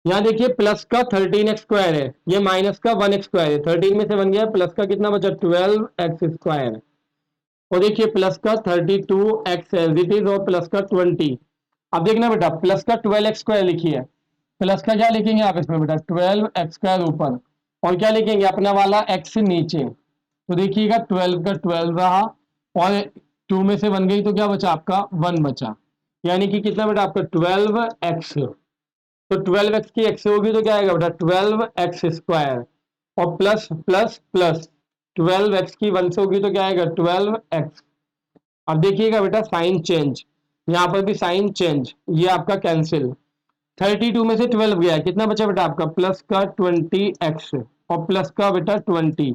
यहाँ देखिए प्लस का 13x² है, ये माइनस का 1x² है, 13 में से 1 गया, प्लस का कितना बचा 12x², और देखिए प्लस का 32x एज इट इज, और प्लस का 20। अब देखना बेटा प्लस का 12x² लिखिए, प्लस का क्या लिखेंगे आप इसमें बेटा 12x² ऊपर, और क्या लिखेंगे अपना वाला x नीचे, तो देखिएगा 12 का 12 रहा, और 2 में से 1 गई तो क्या बचा आपका 1 बचा, यानी कि कितना बेटा आपका 12x। तो 12x की x होगी तो क्या आएगा बेटा 12x², और प्लस प्लस प्लस 12x की 1 से होगी तो क्या आएगा 12x, अब देखिएगा बेटा साइन चेंज, यहाँ पर भी साइन चेंज, ये आपका कैंसिल। 32 में से 12 गया, कितना बचा बेटा आपका प्लस का 20x और प्लस का बेटा 20।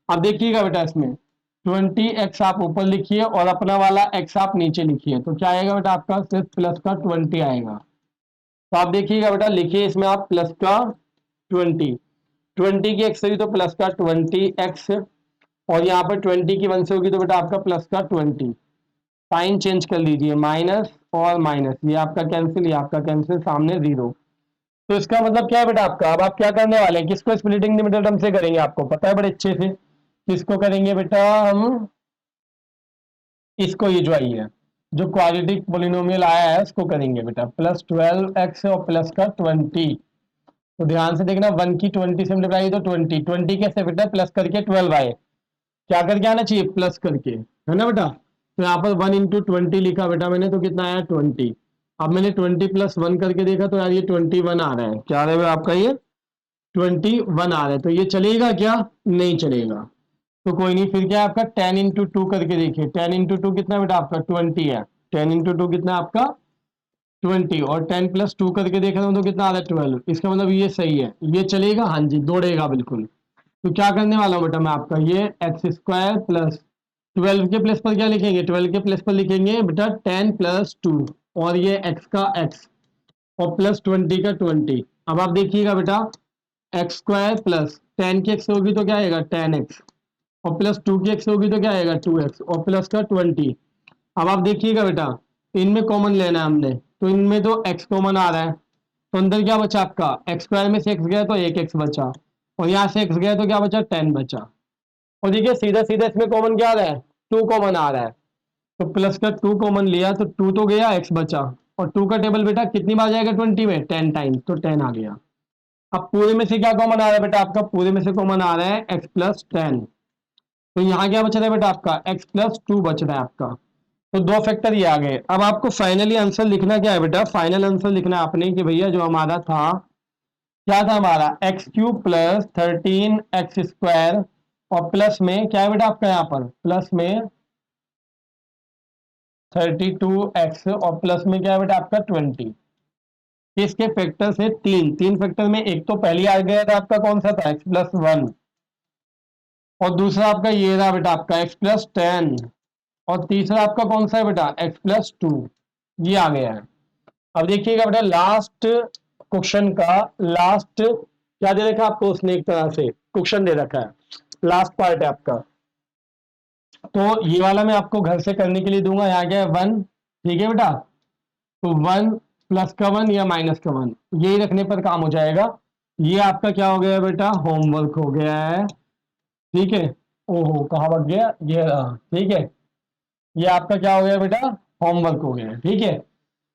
अब देखिएगा बेटा इसमें 20x आप ऊपर लिखिए और अपना वाला x आप नीचे लिखिए, तो क्या आएगा बेटा आपका सिर्फ प्लस का 20 आएगा। तो आप देखिएगा बेटा लिखिए इसमें आप प्लस का 20, 20 की x होगी तो प्लस का 20x, और यहाँ पर 20 की 1 से होगी तो बेटा आपका प्लस का 20। साइन चेंज कर लीजिए, माइनस और माइनस, ये आपका कैंसिल, ये आपका कैंसिल, सामने जीरो। तो इसका मतलब क्या है बेटा आपका, अब आप क्या करने वाले हैं, किसको स्प्लिटिंग द मिडल टर्म से करेंगे, आपको पता है बड़े अच्छे से। किसको करेंगे बेटा हम, इसको, ये जो आई है जो क्वाड्रेटिक पोलिनोमियल आया है उसको करेंगे बेटा, प्लस 12x और प्लस का 20। तो ध्यान से देखना, 1 की 20 से मल्टीप्लाई तो 20, 20 कैसे बेटा प्लस करके 12 आए, क्या करके आना चाहिए प्लस करके, है ना बेटा। तो यहाँ पर 1 इंटू 20 लिखा बेटा मैंने, तो कितना आया 20। अब मैंने 20 प्लस 1 करके देखा तो यार ये 21 आ रहा है, क्या आ रहा है आपका ये 21 आ रहा है, तो ये चलेगा क्या, नहीं चलेगा। तो कोई नहीं, फिर क्या है आपका 10 इंटू 2 करके देखिए, 10 इंटू 2 कितना बेटा आपका 20 है, 10 इंटू 2 कितना आपका 20, और 10 प्लस 2 करके देखा तो कितना आ रहा है 12, इसका मतलब ये सही है, ये चलेगा, हाँ जी दौड़ेगा बिल्कुल। तो क्या करने वाला हूँ बेटा मैं आपका, ये एक्स स्क्वायर प्लस 12 के प्लेस पर क्या लिखेंगे, 12 के प्लेस पर लिखेंगे बेटा 10 प्लस 2, और ये एक्स का एक्स और प्लस 20 का 20। अब आप देखिएगा बेटा एक्स स्क्वायर प्लस 10 की एक्स होगी तो क्या आएगा 10x, और प्लस 2 की एक्स होगी तो क्या आएगा 2x, और प्लस का 20। अब आप देखिएगा बेटा इनमें कॉमन लेना है हमने, तो इनमें तो x कॉमन आ रहा है, तो अंदर क्या बचा आपका एक्स स्क्वायर में से x गया तो एक x बचा, और यहाँ से x गया तो क्या बचा 10 बचा। और देखिए सीधा सीधा इसमें कॉमन क्या आ रहा है, 2 कॉमन आ रहा है, तो प्लस का 2 कॉमन लिया तो 2 तो गया, x बचा, और 2 का टेबल बेटा कितनी बार जाएगा 20 में 10 टाइम्स, तो 10 आ गया। अब पूरे में से क्या कॉमन आ रहा है बेटा आपका, पूरे में से कॉमन आ रहा है x प्लस 10, तो यहाँ क्या बच रहा है बेटा आपका x प्लस 2 बच रहा है आपका। तो दो फैक्टर ये आ गए। अब आपको फाइनली आंसर लिखना क्या है बेटा, फाइनल आंसर लिखना है आपने कि भैया जो हमारा था, क्या था हमारा एक्स क्यूब प्लस 13x² और प्लस में क्या है बेटा आपका यहाँ पर प्लस में 32x और प्लस में क्या है बेटा आपका 20। इसके फैक्टर से तीन तीन फैक्टर में एक तो पहले आ गया था आपका, कौन सा था x प्लस 1, और दूसरा आपका ये रहा बेटा आपका x प्लस 10, और तीसरा आपका कौन सा है बेटा x प्लस 2, ये आ गया है। अब देखिएगा बेटा लास्ट क्वेश्चन का लास्ट क्या दे रखा है आपको, उसने एक तरह से क्वेश्चन दे रखा है, लास्ट पार्ट है आपका। तो ये वाला मैं आपको घर से करने के लिए दूंगा, यहाँ क्या है 1, ठीक है बेटा, तो 1 प्लस का 1 या माइनस का 1, यही रखने पर काम हो जाएगा। ये आपका क्या हो गया बेटा होमवर्क हो गया है, ठीक है। ओहो कहाँ भाग गया, ये रहा, ठीक है। ये आपका क्या हो गया बेटा होमवर्क हो गया है, ठीक है।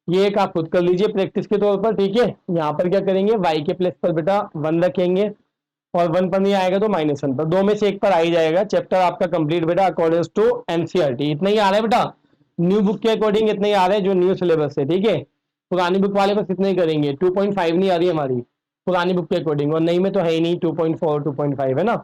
ये एक आप खुद कर लीजिए प्रैक्टिस के तौर पर, ठीक है। यहाँ पर क्या करेंगे y के प्लेस पर बेटा 1 रखेंगे, और 1 पर नहीं आएगा तो -1 पर, दो में से एक पर आ ही जाएगा। चैप्टर आपका कंप्लीट बेटा अकॉर्डिंग टू एनसीईआरटी, इतना ही आ रहा है बेटा, न्यू बुक के अकॉर्डिंग इतना ही आ रहा है जो न्यू सिलेबस है, ठीक है। पुरानी बुक वाले बस इतना ही करेंगे, 2.5 नहीं आ रही हमारी पुरानी बुक के अकॉर्डिंग, और नहीं में तो है ही नहीं 2.4 2.5 है ना।